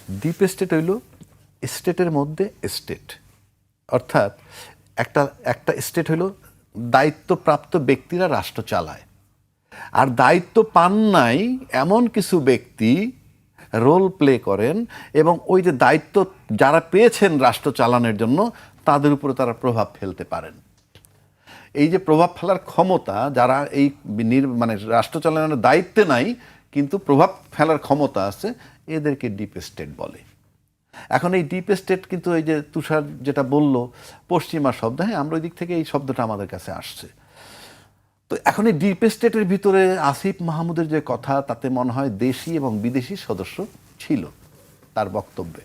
Deep state হইল স্টেটের মধ্যে স্টেট, অর্থাৎ একটা একটা স্টেট হইল দায়িত্বপ্রাপ্ত ব্যক্তিরা রাষ্ট্র চালায়, আর দায়িত্ব পান নাই এমন কিছু ব্যক্তি রোল প্লে করেন এবং ওই যে দায়িত্ব যারা পেয়েছেন রাষ্ট্র চালানোর জন্য তাদের উপরে তারা প্রভাব ফেলতে পারেন। এই যে প্রভাব ফেলার ক্ষমতা যারা এই মানে রাষ্ট্র চালানোর দায়িত্বে নাই কিন্তু প্রভাব ফেলার ক্ষমতা আছে, এদেরকে ডিপ স্টেট বলে। এখন এই ডিপ স্টেট কিন্তু এই যে তুষার যেটা বলল পশ্চিমা শব্দ, হ্যাঁ আমরা ওই দিক থেকে এই শব্দটা আমাদের কাছে আসছে। তো এখন এই ডিপ স্টেটের ভিতরে আসিফ মাহমুদের যে কথা, তাতে মনে হয় দেশি এবং বিদেশি সদস্য ছিল তার বক্তব্যে।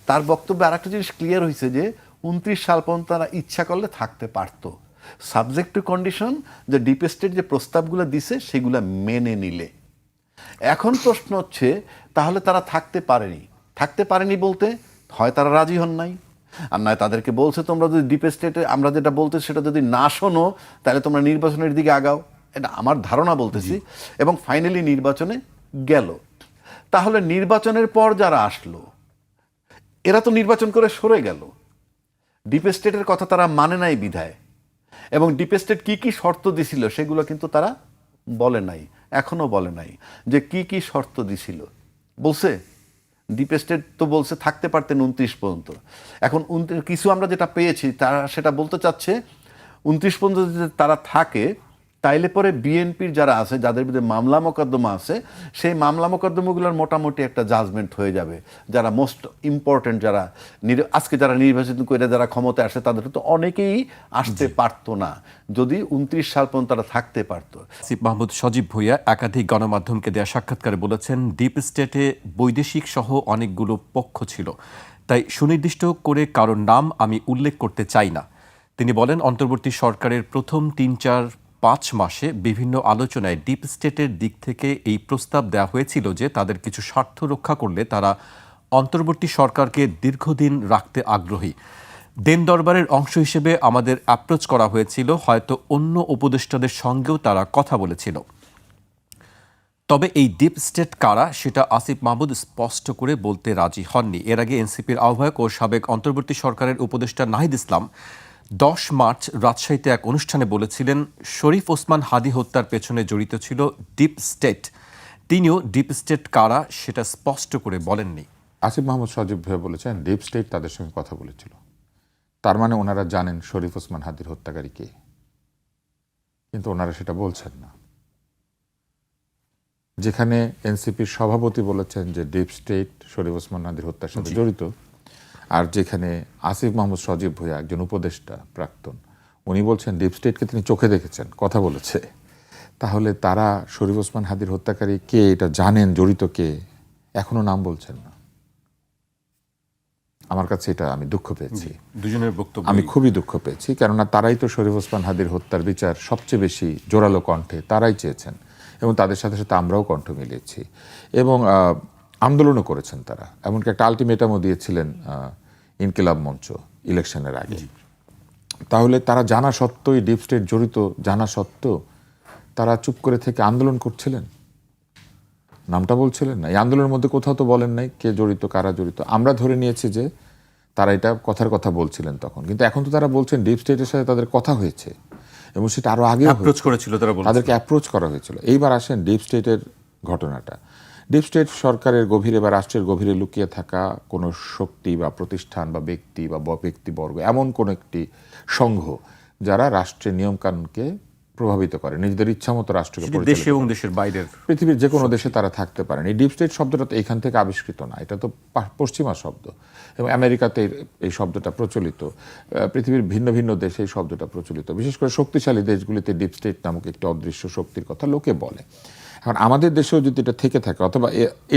তার বক্তব্যে আর একটা জিনিস ক্লিয়ার হয়েছে যে 29 সাল পর্যন্ত তারা ইচ্ছা করলে থাকতে পারত, সাবজেক্ট টু কন্ডিশন যে ডিপ স্টেট যে প্রস্তাবগুলো দিছে সেগুলো মেনে নিলে। এখন প্রশ্ন হচ্ছে তাহলে তারা থাকতে পারেনি বলতে হয় তারা রাজি হন নাই, আর নয় তাদেরকে বলছে তোমরা যদি ডিপ স্টেটে আমরা যেটা বলতে সেটা যদি না শোনো তাহলে তোমরা নির্বাচনের দিকে আগাও, এটা আমার ধারণা বলতেছি। এবং ফাইনালি নির্বাচনে গেল। তাহলে নির্বাচনের পর যারা আসলো এরা তো নির্বাচন করে সরে গেল, ডিপ স্টেটের কথা তারা মানে নাই বিধায়। এবং ডিপ স্টেট কী কী শর্ত দিছিল সেগুলো কিন্তু তারা বলে নাই, এখনও বলে নাই যে কি কি শর্ত দিছিল। বলছে ডিপ স্টেট তো বলছে থাকতে পারতেন 29 পর্যন্ত। এখন কিছু আমরা যেটা পেয়েছি তারা সেটা বলতে চাচ্ছে 29 পর্যন্ত যদি তারা থাকে তাইলে পরে বিএনপির যারা আছে যাদের বিরুদ্ধে মামলা মোকদ্দমা আছে সেই মামলা মোকদ্দমাগুলোর মোটামুটি একটা জাজমেন্ট হয়ে যাবে। যারা মোস্ট ইম্পর্টেন্ট যারা আজকে যারা নির্বাচিত করে যারা ক্ষমতায় আসে তাদের তো অনেকেই আসতে পারতো না যদি 29 সাল পর্যন্ত তারা থাকতে পারতো। আসিফ মাহমুদ সজীব ভুঁইয়া একাধিক গণমাধ্যমকে দেয়া সাক্ষাৎকারে বলেছেন ডিপ স্টেটে বৈদেশিক সহ অনেকগুলো পক্ষ ছিল, তাই সুনির্দিষ্ট করে কারোর নাম আমি উল্লেখ করতে চাই না। তিনি বলেন অন্তর্বর্তী সরকারের প্রথম 3-4-5 মাসে বিভিন্ন আলোচনায় ডিপ স্টেটের দিক থেকে এই প্রস্তাব দেওয়া হয়েছিল যে তাদের কিছু স্বার্থ রক্ষা করলে তারা অন্তর্বর্তী সরকারকে দীর্ঘদিন রাখতে আগ্রহী। দেন দরবারের অংশ হিসেবে আমাদের অ্যাপ্রোচ করা হয়েছিল, হয়তো অন্য উপদেষ্টাদের সঙ্গেও তারা কথা বলেছিল। তবে এই ডিপ স্টেট কারা সেটা আসিফ মাহমুদ স্পষ্ট করে বলতে রাজি হননি। এর আগে এনসিপির আহ্বায়ক ও সাবেক অন্তর্বর্তী সরকারের উপদেষ্টা নাহিদ ইসলাম 10 মার্চ রাজশাহীতে এক অনুষ্ঠানে বলেছিলেন শরীফ ওসমান হাদী হত্যার পেছনে জড়িত ছিল ডিপ স্টেট। তিনিও ডিপ স্টেট কারা সেটা স্পষ্ট করে বলেননি। আসিফ মাহমুদ সজীব ভুঁইয়া বলেছেন ডিপ স্টেট তাদের সঙ্গে কথা বলেছিল, তার মানে ওনারা জানেন শরীফ ওসমান হাদীর হত্যাকারী কে, কিন্তু ওনারা সেটা বলছেন না। যেখানে এনসিপির সভাপতি বলেছেন যে ডিপ স্টেট শরীফ ওসমান হাদীর হত্যার সাথে জড়িত, আর যেখানে আসিফ মাহমুদ সজীব ভুঁইয়া একজন উপদেষ্টা প্রাক্তন, উনি বলছেন ডিপ স্টেটকে তিনি চোখে দেখেছেন, কথা বলেছে, তাহলে তারা শরীফ ওসমান হাদীর হত্যাকারী কে এটা জানেন, জড়িত কে, এখনো নাম বলছেন না। আমার কাছে এটা আমি দুঃখ পেয়েছি, দুজনের বক্তব্য আমি খুবই দুঃখ পেয়েছি, কেননা তারাই তো শরীফ ওসমান হাদীর হত্যার বিচার সবচেয়ে বেশি জোরালো কণ্ঠে তারাই চেয়েছেন এবং তাদের সাথে সাথে আমরাও কণ্ঠ মিলিয়েছি এবং আন্দোলনও করেছেন তারা, এমনকি একটা আলটিমেটামও দিয়েছিলেন ইনকিলাব মঞ্চ ইলেকশনের আগে। তাহলে তারা জানা সত্ত্বেও ডিপ স্টেট জড়িত জানা সত্ত্বেও তারা চুপ করে থেকে আন্দোলন করছিলেন, নামটা বলছিলেন না। এই আন্দোলনের মধ্যে কোথাও তো বলেন নাই কে জড়িত কারা জড়িত। আমরা ধরে নিয়েছি যে তারা এটা কথার কথা বলছিলেন তখন, কিন্তু এখন তো তারা বলছেন ডিপ স্টেটের সাথে তাদের কথা হয়েছে এবং সেটা আরো আগে অ্যাপ্রোচ করেছিল, তাদেরকে অ্যাপ্রোচ করা হয়েছিল। এইবার আসেন ডিপ স্টেটের ঘটনাটা। ডিপ স্টেট সরকারের গভীরে বা রাষ্ট্রের গভীরে লুকিয়ে থাকা কোনো শক্তি বা প্রতিষ্ঠান বা ব্যক্তি বা ব্যক্তিবর্গ, এমন কোনো একটি সংঘ যারা রাষ্ট্রের নিয়মকানুনকে প্রভাবিত করে, নিজেদের ইচ্ছা মতো রাষ্ট্রকে দেশে এবং দেশের বাইরের পৃথিবীর যে কোনো দেশে তারা থাকতে পারেন। এই ডিপ স্টেট শব্দটা তো এখান থেকে আবিষ্কৃত না, এটা তো পশ্চিমা শব্দ এবং আমেরিকাতে এই শব্দটা প্রচলিত, পৃথিবীর ভিন্ন ভিন্ন দেশে এই শব্দটা প্রচলিত। বিশেষ করে শক্তিশালী দেশগুলিতে ডিপ স্টেট নামক একটি অদৃশ্য শক্তির কথা লোকে বলে। এখন আমাদের দেশেও যদি এটা থেকে থাকে, অথবা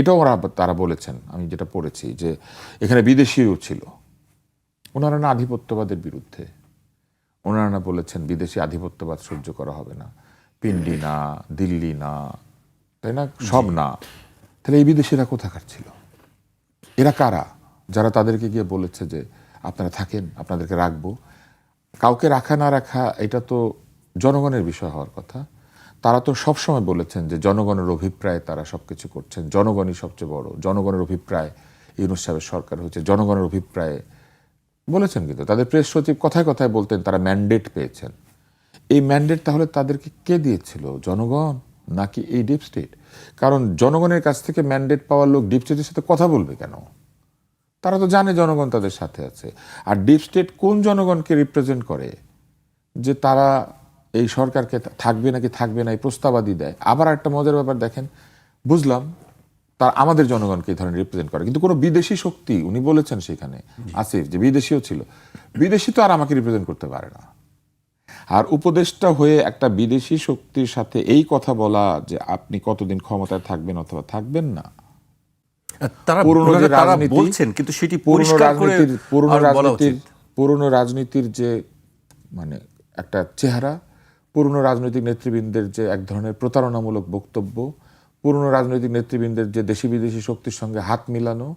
এটাও তারা বলেছেন, আমি যেটা পড়েছি যে এখানে বিদেশিও ছিল, ওনারা না আধিপত্যবাদের বিরুদ্ধে, ওনারা না বলেছেন বিদেশি আধিপত্যবাদ সহ্য করা হবে না, পিন্ডি না, দিল্লি না, তাই না, সব না। তাহলে এই বিদেশিরা কোথাকার ছিল? এরা কারা যারা তাদেরকে গিয়ে বলেছে যে আপনারা থাকেন, আপনাদেরকে রাখবো? কাউকে রাখা না রাখা এটা তো জনগণের বিষয় হওয়ার কথা। তারা তো সবসময় বলেছেন যে জনগণের অভিপ্রায়ে তারা সবকিছু করছেন, জনগণই সবচেয়ে বড়, জনগণের অভিপ্রায় ইউনূস সাহেবের সরকার হচ্ছে জনগণের অভিপ্রায়ে বলেছেন, কিন্তু তাদের প্রেস সচিব কথায় কথায় বলতেন তারা ম্যান্ডেট পেয়েছেন। এই ম্যান্ডেট তাহলে তাদেরকে কে দিয়েছিল, জনগণ নাকি এই ডিপ স্টেট? কারণ জনগণের কাছ থেকে ম্যান্ডেট পাওয়ার লোক ডিপ স্টেটের সাথে কথা বলবে কেন? তারা তো জানে জনগণ তাদের সাথে আছে। আর ডিপ স্টেট কোন জনগণকে রিপ্রেজেন্ট করে যে তারা এই সরকারকে থাকবে নাকি থাকবে না এই প্রস্তাবাদি দেয়? আবার একটা মজার ব্যাপার দেখেন, বুঝলাম তার আমাদের জনগণকে এই ধরনের রিপ্রেজেন্ট করে, কিন্তু কোনো বিদেশি শক্তি, উনি বলেছেন সেখানে আসিফ যে বিদেশিও ছিল, বিদেশি তো আর আমাকে রিপ্রেজেন্ট করতে পারে না। আর উপদেষ্টা হয়ে একটা বিদেশি শক্তির সাথে এই কথা বলা যে আপনি কতদিন ক্ষমতায় থাকবেন অথবা থাকবেন না, তারা পুরনো যে তারা রাজনীতি, বলছেন, কিন্তু সেটি পরিষ্কার করে বলা উচিত। পুরনো রাজনীতির যে মানে একটা চেহারা, পুরনো রাজনৈতিক নেতৃবৃন্দের যে এক ধরনের প্রতারণামূলক বক্তব্য, পুরনো রাজনৈতিক নেতৃবৃন্দের যে দেশি বিদেশি শক্তির সঙ্গে হাত মিলানো,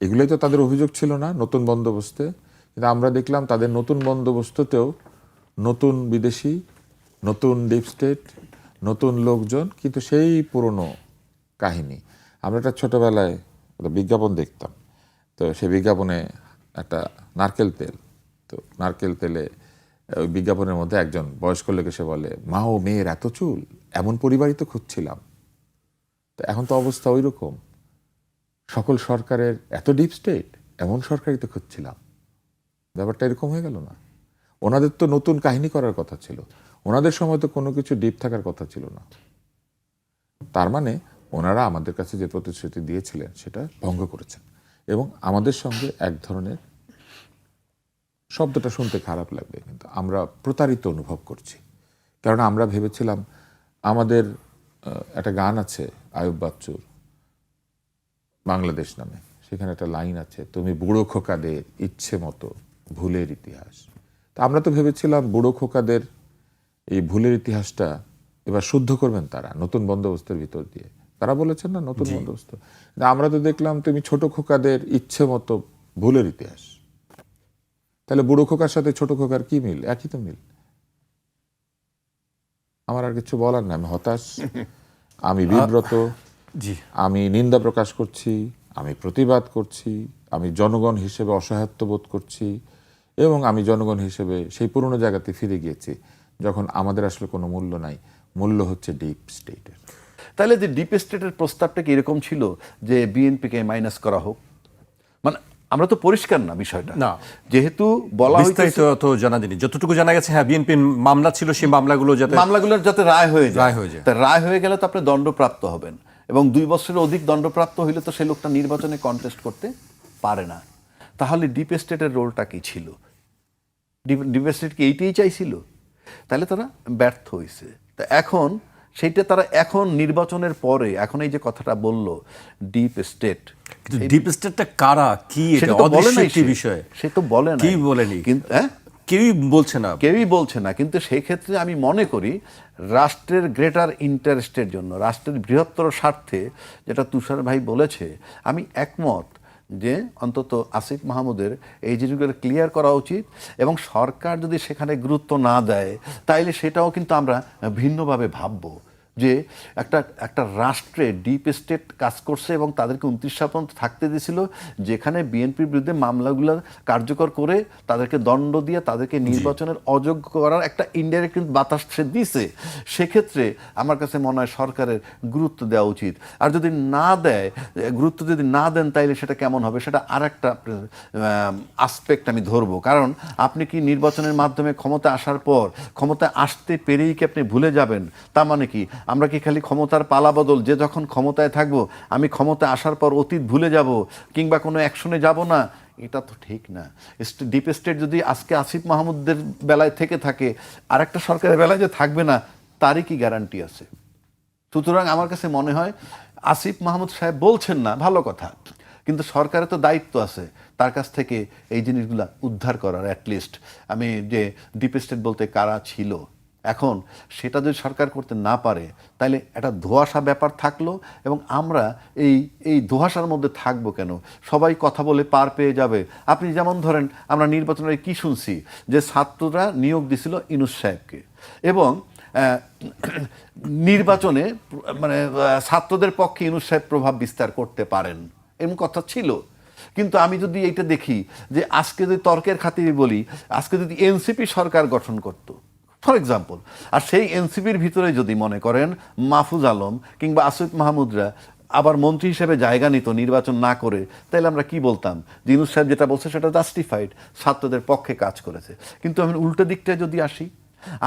এগুলোই তো তাদের অভিযোগ ছিল না নতুন বন্দোবস্তে। কিন্তু আমরা দেখলাম তাদের নতুন বন্দোবস্ততেও নতুন বিদেশি, নতুন ডিপ স্টেট, নতুন লোকজন, কিন্তু সেই পুরনো কাহিনী। আমরা একটা ছোটবেলায় একটা বিজ্ঞাপন দেখতাম, তো সেই বিজ্ঞাপনে একটা নারকেল তেল, তো নারকেল তেলে ওই বিজ্ঞাপনের মধ্যে একজন বয়স্ক লোক এসে বলে, মা ও মেয়ের এত চুল, এমন পরিবারই তো খুঁজছিলাম। তো এখন তো অবস্থা ওই রকম, সকল সরকারের এত ডিপ স্টেট, এমন সরকারই তো খুঁজছিলাম। ব্যাপারটা এরকম হয়ে গেল না? ওনাদের তো নতুন কাহিনী করার কথা ছিল, ওনাদের সময় তো কোনো কিছু ডিপ থাকার কথা ছিল না। তার মানে ওনারা আমাদের কাছে যে প্রতিশ্রুতি দিয়েছিলেন সেটা ভঙ্গ করেছেন, এবং আমাদের সঙ্গে এক ধরনের, শব্দটা শুনতে খারাপ লাগবে কিন্তু আমরা প্রতারিত অনুভব করছি। কারণ আমরা ভেবেছিলাম, আমাদের একটা গান আছে আয়ুব বাচ্চুর বাংলাদেশ নামে, সেখানে একটা লাইন আছে, তুমি বুড়ো খোকাদের ইচ্ছে মতো ভুলের ইতিহাস। তা আমরা তো ভেবেছিলাম বুড়ো খোকাদের এই ভুলের ইতিহাসটা এবার শুদ্ধ করবেন তারা নতুন বন্দোবস্তের ভিতর দিয়ে। তারা বলেছেন না নতুন বন্দোবস্ত, আমরা তো দেখলাম তুমি ছোট খোকাদের ইচ্ছে মতো ভুলের ইতিহাস। তাহলে বুড়ো খোকার সাথে ছোট খোকার কি মিল? একই তো মিল। আমার আর কিছু বলার না, আমি হতাশ, আমি বিব্রত, আমি নিন্দা প্রকাশ করছি, আমি প্রতিবাদ করছি, আমি জনগণ হিসেবে অসহায়ত্ব বোধ করছি, এবং আমি জনগণ হিসেবে সেই পুরনো জায়গাতে ফিরে গিয়েছি যখন আমাদের আসলে কোনো মূল্য নাই, মূল্য হচ্ছে ডিপ স্টেটের। তাহলে যে ডিপ স্টেটের প্রস্তাবটা কি এরকম ছিল যে বিএনপিকে মাইনাস করা হোক? মানে আমরা তো পরিষ্কার না বিষয়টা, না যেহেতু বলা বিস্তারিত তো জানা যায়নি। যতটুকু জানা গেছে, হ্যাঁ বিএনপির মামলা ছিল, সেই মামলাগুলোর যাতে রায় হয়ে যায়, যায়। তা রায় হয়ে গেলে তো আপনি দণ্ডপ্রাপ্ত হবেন, এবং 2 বছরের অধিক দণ্ডপ্রাপ্ত হইলে তো সেই লোকটা নির্বাচনে কন্টেস্ট করতে পারে না। তাহলে ডিপ স্টেটের রোলটা কি ছিল? ডিপ স্টেট কি এইটাই চাইছিল? তাহলে তারা ব্যর্থ হয়েছে। তা এখন সেইটা তারা এখন নির্বাচনের পরে এখন এই যে কথাটা বললো ডিপ স্টেট, কিন্তু ডিপ স্টেটটা কারা, কি এটা অদৃশ্য একটি বিষয়, সে তো বলে না, কি বলেনি, কিন্তু কেউই বলছে না, কেউই বলছে না। কিন্তু সেই ক্ষেত্রে আমি মনে করি রাষ্ট্রের গ্রেটার ইন্টারেস্টের জন্য, রাষ্ট্রের বৃহত্তর স্বার্থে, যেটা তুষার ভাই বলেছে, আমি একমত যে অন্তত আসিফ মাহমুদের এই জিনিসগুলো ক্লিয়ার করা উচিত, এবং সরকার যদি সেখানে গুরুত্ব না দেয় তাইলে সেটাও কিন্তু আমরা ভিন্নভাবে ভাববো যে একটা রাষ্ট্রে ডিপ স্টেট কাজ করছে এবং তাদেরকে 29 সাল পর্যন্ত থাকতে দিয়েছিল, যেখানে বিএনপির বিরুদ্ধে মামলাগুলো কার্যকর করে তাদেরকে দণ্ড দিয়ে তাদেরকে নির্বাচনের অযোগ্য করার একটা ইনডাইরেক্ট বাতাস সে দিছে। সেক্ষেত্রে আমার কাছে মনে হয় সরকারের গুরুত্ব দেওয়া উচিত। আর যদি না দেয়, গুরুত্ব যদি না দেন, তাইলে সেটা কেমন হবে, সেটা আর একটা আসপেক্ট আমি ধরবো। কারণ আপনি কি নির্বাচনের মাধ্যমে ক্ষমতা আসার পর ক্ষমতায় আসতে পেরেই কি আপনি ভুলে যাবেন? তার মানে কি আমরা কি খালি ক্ষমতার পালাবদল, যে যখন ক্ষমতায় থাকবো আমি ক্ষমতায় আসার পর অতীত ভুলে যাব কিংবা কোনো অ্যাকশনে যাব না? এটা তো ঠিক না। ডিপ স্টেট যদি আজকে আসিফ মাহমুদের বেলায় থেকে থাকে, আর একটা সরকারের বেলায় যে থাকবে না, তারই কি গ্যারান্টি আছে? সুতরাং আমার কাছে মনে হয় আসিফ মাহমুদ সাহেব বলছেন না, ভালো কথা, কিন্তু সরকারের তো দায়িত্ব আছে তার কাছ থেকে এই জিনিসগুলা উদ্ধার করার। অ্যাটলিস্ট আমি যে ডিপ স্টেট বলতে কারা ছিল, এখন সেটা যদি সরকার করতে না পারে, তাহলে একটা ধোঁয়াশা ব্যাপার থাকলো, এবং আমরা এই ধোঁয়াশার মধ্যে থাকবো কেন? সবাই কথা বলে পার পেয়ে যাবে। আপনি যেমন ধরেন, আমরা নির্বাচনের কি শুনছি, যে ছাত্ররা নিয়োগ দিছিল ইউনূস সাহেবকে, এবং নির্বাচনে মানে ছাত্রদের পক্ষে ইউনূস সাহেব প্রভাব বিস্তার করতে পারেন, এমন কথা ছিল। কিন্তু আমি যদি এইটা দেখি যে আজকে যদি তর্কের খাতিরে বলি, আজকে যদি এনসিপি সরকার গঠন করত ফর এক্সাম্পল, আর সেই এনসিপির ভিতরে যদি মনে করেন মাহফুজ আলম কিংবা আসিফ মাহমুদরা আবার মন্ত্রী হিসেবে জায়গা নিত নির্বাচন না করে, তাহলে আমরা কি বলতাম যে ইউনূস সাহেব যেটা বলছে সেটা জাস্টিফাইড, ছাত্রদের পক্ষে কাজ করেছে। কিন্তু আমি উল্টো দিকটায় যদি আসি,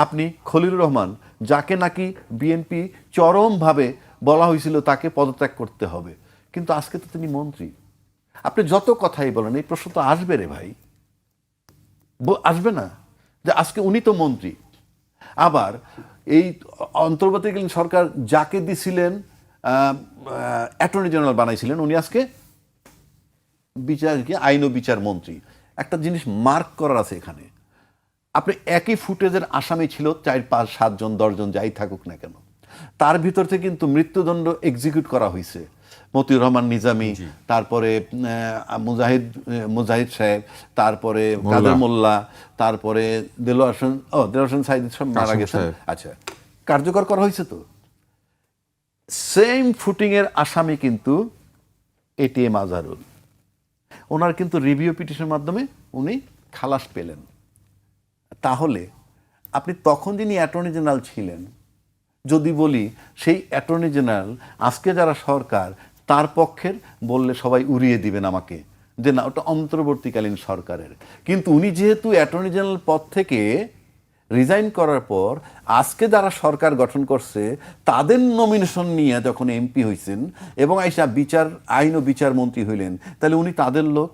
আপনি খলিলুর রহমান, যাকে নাকি বিএনপি চরমভাবে বলা হয়েছিল তাকে পদত্যাগ করতে হবে, কিন্তু আজকে তো তিনি মন্ত্রী। আপনি যত কথাই বলেন এই প্রশ্ন তো আসবে রে ভাই, আসবে না যে আজকে উনি তো মন্ত্রী। আবার এই অন্তর্বর্তীকালীন সরকার যাকে দিছিলেন অ্যাটর্নি জেনারেল বানাইছিলেন, উনি আজকে আইন ও বিচার মন্ত্রী। একটা জিনিস মার্ক করার আছে এখানে, আপনি একই ফুটেজের আসামি ছিল 4, 5, 7 জন 10 জন যাই থাকুক না কেন, তার ভিতর থেকে কিন্তু মৃত্যুদণ্ড এক্সিকিউট করা হয়েছে। মতিউর রহমান নিজামী, তারপরে মুজাহিদ সাহেব, তারপরে কাদের মোল্লা, তারপরে দেলোয়ার হোসেন সাইদ সব মারা গেছেন। আচ্ছা, কার্যকর করা হয়েছে তো। সেম ফুটিং এর আসামি কিন্তু এটিএম আজহারুল, ওনার কিন্তু রিভিউ পিটিশনের মাধ্যমে উনি খালাস পেলেন। তাহলে আপনি তখন যিনি অ্যাটর্নি জেনারেল ছিলেন, যদি বলি সেই অ্যাটর্নি জেনারেল আজকে যারা সরকার তার পক্ষের, বললে সবাই উড়িয়ে দিবেন আমাকে যে না ওটা অন্তর্বর্তীকালীন সরকারের। কিন্তু উনি যেহেতু অ্যাটর্নি জেনারেল পদ থেকে রিজাইন করার পর আজকে যারা সরকার গঠন করছে তাদের নমিনেশন নিয়ে যখন এমপি হয়েছেন এবং আইসা আইন ও বিচার মন্ত্রী হইলেন, তাহলে উনি তাদের লোক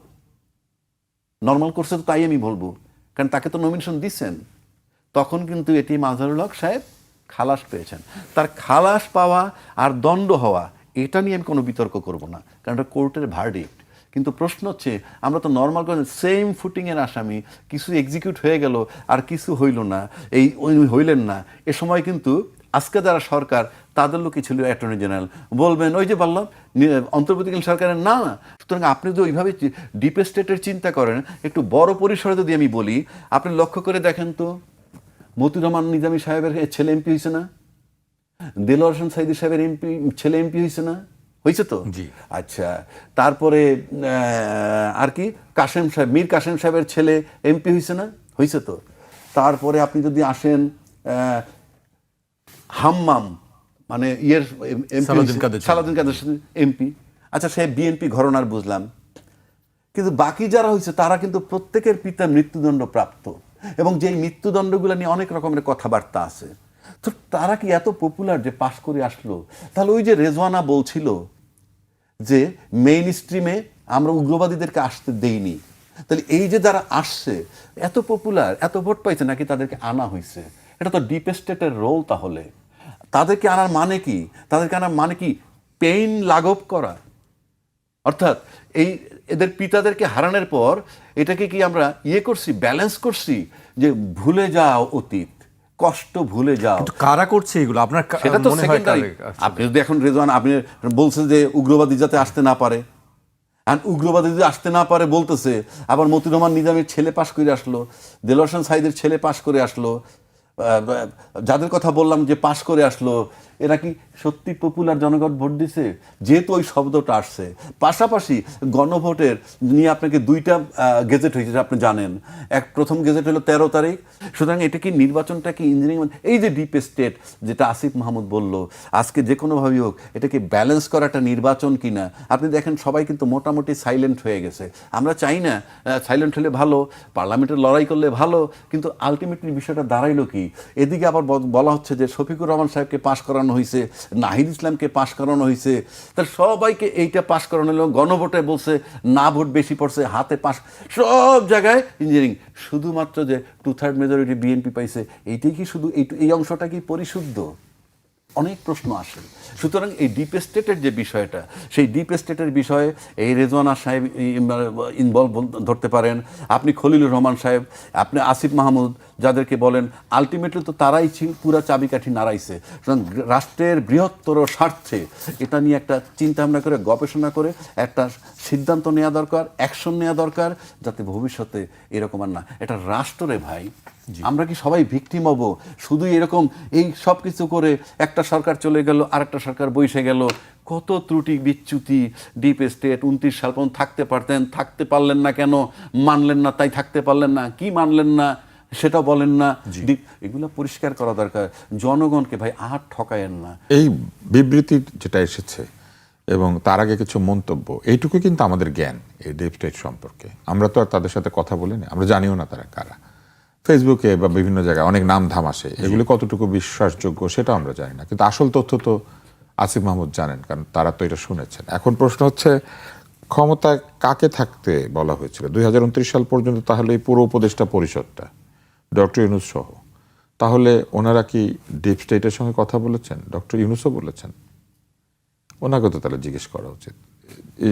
নর্মাল করছে তো, তাই আমি বলবো, কারণ তাকে তো নমিনেশন দিচ্ছেন। তখন কিন্তু এটিএম আজহারুল হক সাহেব খালাস পেয়েছেন। তার খালাস পাওয়া আর দণ্ড হওয়া এটা নিয়ে আমি কোনো বিতর্ক করব না, কারণ এটা কোর্টের ভার্ডিক্ট। কিন্তু প্রশ্ন হচ্ছে, আমরা তো নর্মাল করে সেম ফুটিংয়ের আসামি, কিছু এক্সিকিউট হয়ে গেল আর কিছু হইল না, হইলেন না। এ সময় কিন্তু আজকে যারা সরকার তাদের লোকই ছিল অ্যাটর্নি জেনারেল, বলবেন ওই যে বললাম অন্তর্বর্তীকালীন সরকারের না। সুতরাং আপনি যদি ওইভাবে ডিপ স্টেটের চিন্তা করেন, একটু বড় পরিসরে যদি আমি বলি, আপনি লক্ষ্য করে দেখেন তো, মতিউর রহমান নিজামী সাহেবের ছেলে এমপি হয়েছে না? দেলোয়ার হোসেন সাইদি সাহেবের ছেলে এমপি হয়েছে না? হয়েছে তো। আচ্ছা, তারপরে আর কি কাশেম সাহেব, মীর কাশেম সাহেবের ছেলে এমপি হয়েছে না? হয়েছে তো। তারপরে আপনি যদি আসেন হাম্মাম, মানে সালাউদ্দিন কাদের এমপি, আচ্ছা সে বিএনপি ঘরানার বুঝলাম, কিন্তু বাকি যারা হয়েছে তারা কিন্তু প্রত্যেকের পিতা মৃত্যুদণ্ড প্রাপ্ত, এবং যেই মৃত্যুদণ্ডগুলো নিয়ে অনেক রকমের কথাবার্তা আছে। তো তারা কি এত পপুলার যে পাশ করে আসলো? তাহলে ওই যে রেজওয়ানা বলছিল যে মেইন স্ট্রিমে আমরা উগ্রবাদীদেরকে আসতে দেইনি, তাহলে এই যে যারা আসছে এত পপুলার, এত ভোট পাইছে, নাকি তাদেরকে আনা হয়েছে? এটা তো ডিপ স্টেটের রোল। তাহলে তাদেরকে আনার মানে কি? তাদেরকে আনার মানে কি পেইন লাঘব করা? অর্থাৎ এদের পিতাদেরকে হারানোর পর এটাকে কি আমরা করছি, ব্যালেন্স করছি যে ভুলে যাও অতীত, কষ্ট ভুলে যাও। কারা করছে এগুলো আপনার? সেটা তো সেকেন্ডারি। আপনি যদি এখন রেজওয়ান আপনি বলছেন যে উগ্রবাদী যাতে আসতে না পারে, আর উগ্রবাদী যদি আসতে না পারে বলতেছে, আবার মতিউর রহমান নিজামীর ছেলে পাশ করে আসলো, দেলোয়ার হোসেন সাইদের ছেলে পাশ করে আসলো, যাদের কথা বললাম যে পাশ করে আসলো, এরা কি সত্যি পপুলার জনগণ ভোট দিছে? যেহেতু ওই শব্দটা আসছে, পাশাপাশি গণভোটের নিয়ে আপনাকে 2টা গেজেট হয়েছে আপনি জানেন। প্রথম গেজেট হলো 13 তারিখ। সুতরাং এটা কি নির্বাচনটা কি ইঞ্জিনিয়ারিং, এই যে ডিপ স্টেট যেটা আসিফ মাহমুদ বলল, আজকে যে কোনোভাবেই হোক এটাকে ব্যালেন্স করা একটা নির্বাচন কিনা। আপনি দেখেন সবাই কিন্তু মোটামুটি সাইলেন্ট হয়ে গেছে। আমরা চাই না সাইলেন্ট হলে ভালো, পার্লামেন্টের লড়াই করলে ভালো, কিন্তু আলটিমেটলি বিষয়টা দাঁড়াইলো কি? এদিকে আবার বলা হচ্ছে যে শফিকুর রহমান সাহেবকে পাশ করানো হয়েছে, নাহিদ ইসলামকে পাশ করানো হয়েছে, তাহলে সবাইকে এইটা পাশ করানো হলো। গণভোটে বলছে না ভোট বেশি পড়ছে, হাতে পাশ, সব জায়গায় ইঞ্জিনিয়ারিং। শুধুমাত্র যে 2/3 মেজরিটি বিএনপি পাইছে, এইটাই কি শুধু এই অংশটা কি পরিশুদ্ধ? অনেক প্রশ্ন আসে। সুতরাং এই ডিপ স্টেটের যে বিষয়টা, সেই ডিপ স্টেটের বিষয়ে এই রেজওয়ানা সাহেব ইনভলভ ধরতে পারেন, আপনি খলিলুর রহমান সাহেব, আপনি আসিফ মাহমুদ, যাদেরকে বলেন, আলটিমেটলি তো তারাই পুরা চাবিকাঠি নাড়াইছে। সুতরাং রাষ্ট্রের বৃহত্তর স্বার্থে এটা নিয়ে একটা চিন্তা ভাবনা করে, গবেষণা করে একটা সিদ্ধান্ত নেওয়া দরকার, অ্যাকশন নেওয়া দরকার, যাতে ভবিষ্যতে এরকম আর না। এটা রাষ্ট্রে ভাই, আমরা কি সবাই ভিকটিম হব? শুধু এরকম এই সব কিছু করে একটা সরকার চলে গেল, আর একটা সরকার বসে গেল, কত ত্রুটি বিচ্যুতি, ডিপ স্টেট 29 সাল পর্যন্ত থাকতে পারতেন, থাকতে পারলেন না কেন, মানলেন না তাই থাকতে পারলেন না, কি মানলেন না সেটা বলেন না, এগুলো পরিষ্কার করা দরকার জনগণকে। ভাই আর ঠকায়েন না। এই বিবৃতি যেটা এসেছে এবং তার আগে কিছু মন্তব্য, এইটুকু কিন্তু আমাদের জ্ঞান এই ডিপ স্টেট সম্পর্কে। আমরা তো আর তাদের সাথে কথা বলিনি, আমরা জানিও না তারা কারা। ফেসবুকে বা বিভিন্ন জায়গায় অনেক নাম ধাম আসে, এগুলি কতটুকু বিশ্বাসযোগ্য সেটা আমরা জানি না, কিন্তু আসল তথ্য তো আসিফ মাহমুদ জানেন, কারণ তারা তো এটা শুনেছেন। এখন প্রশ্ন হচ্ছে ক্ষমতায় কাকে থাকতে বলা হয়েছিল 2029 সাল পর্যন্ত? তাহলে এই পুরো উপদেষ্টা পরিষদটা ডক্টর ইউনূস সহ, তাহলে ওনারা কি ডিপ স্টেটের সঙ্গে কথা বলেছেন? ডক্টর ইউনূসও বলেছেন, ওনাকে তো তাহলে জিজ্ঞেস করা উচিত।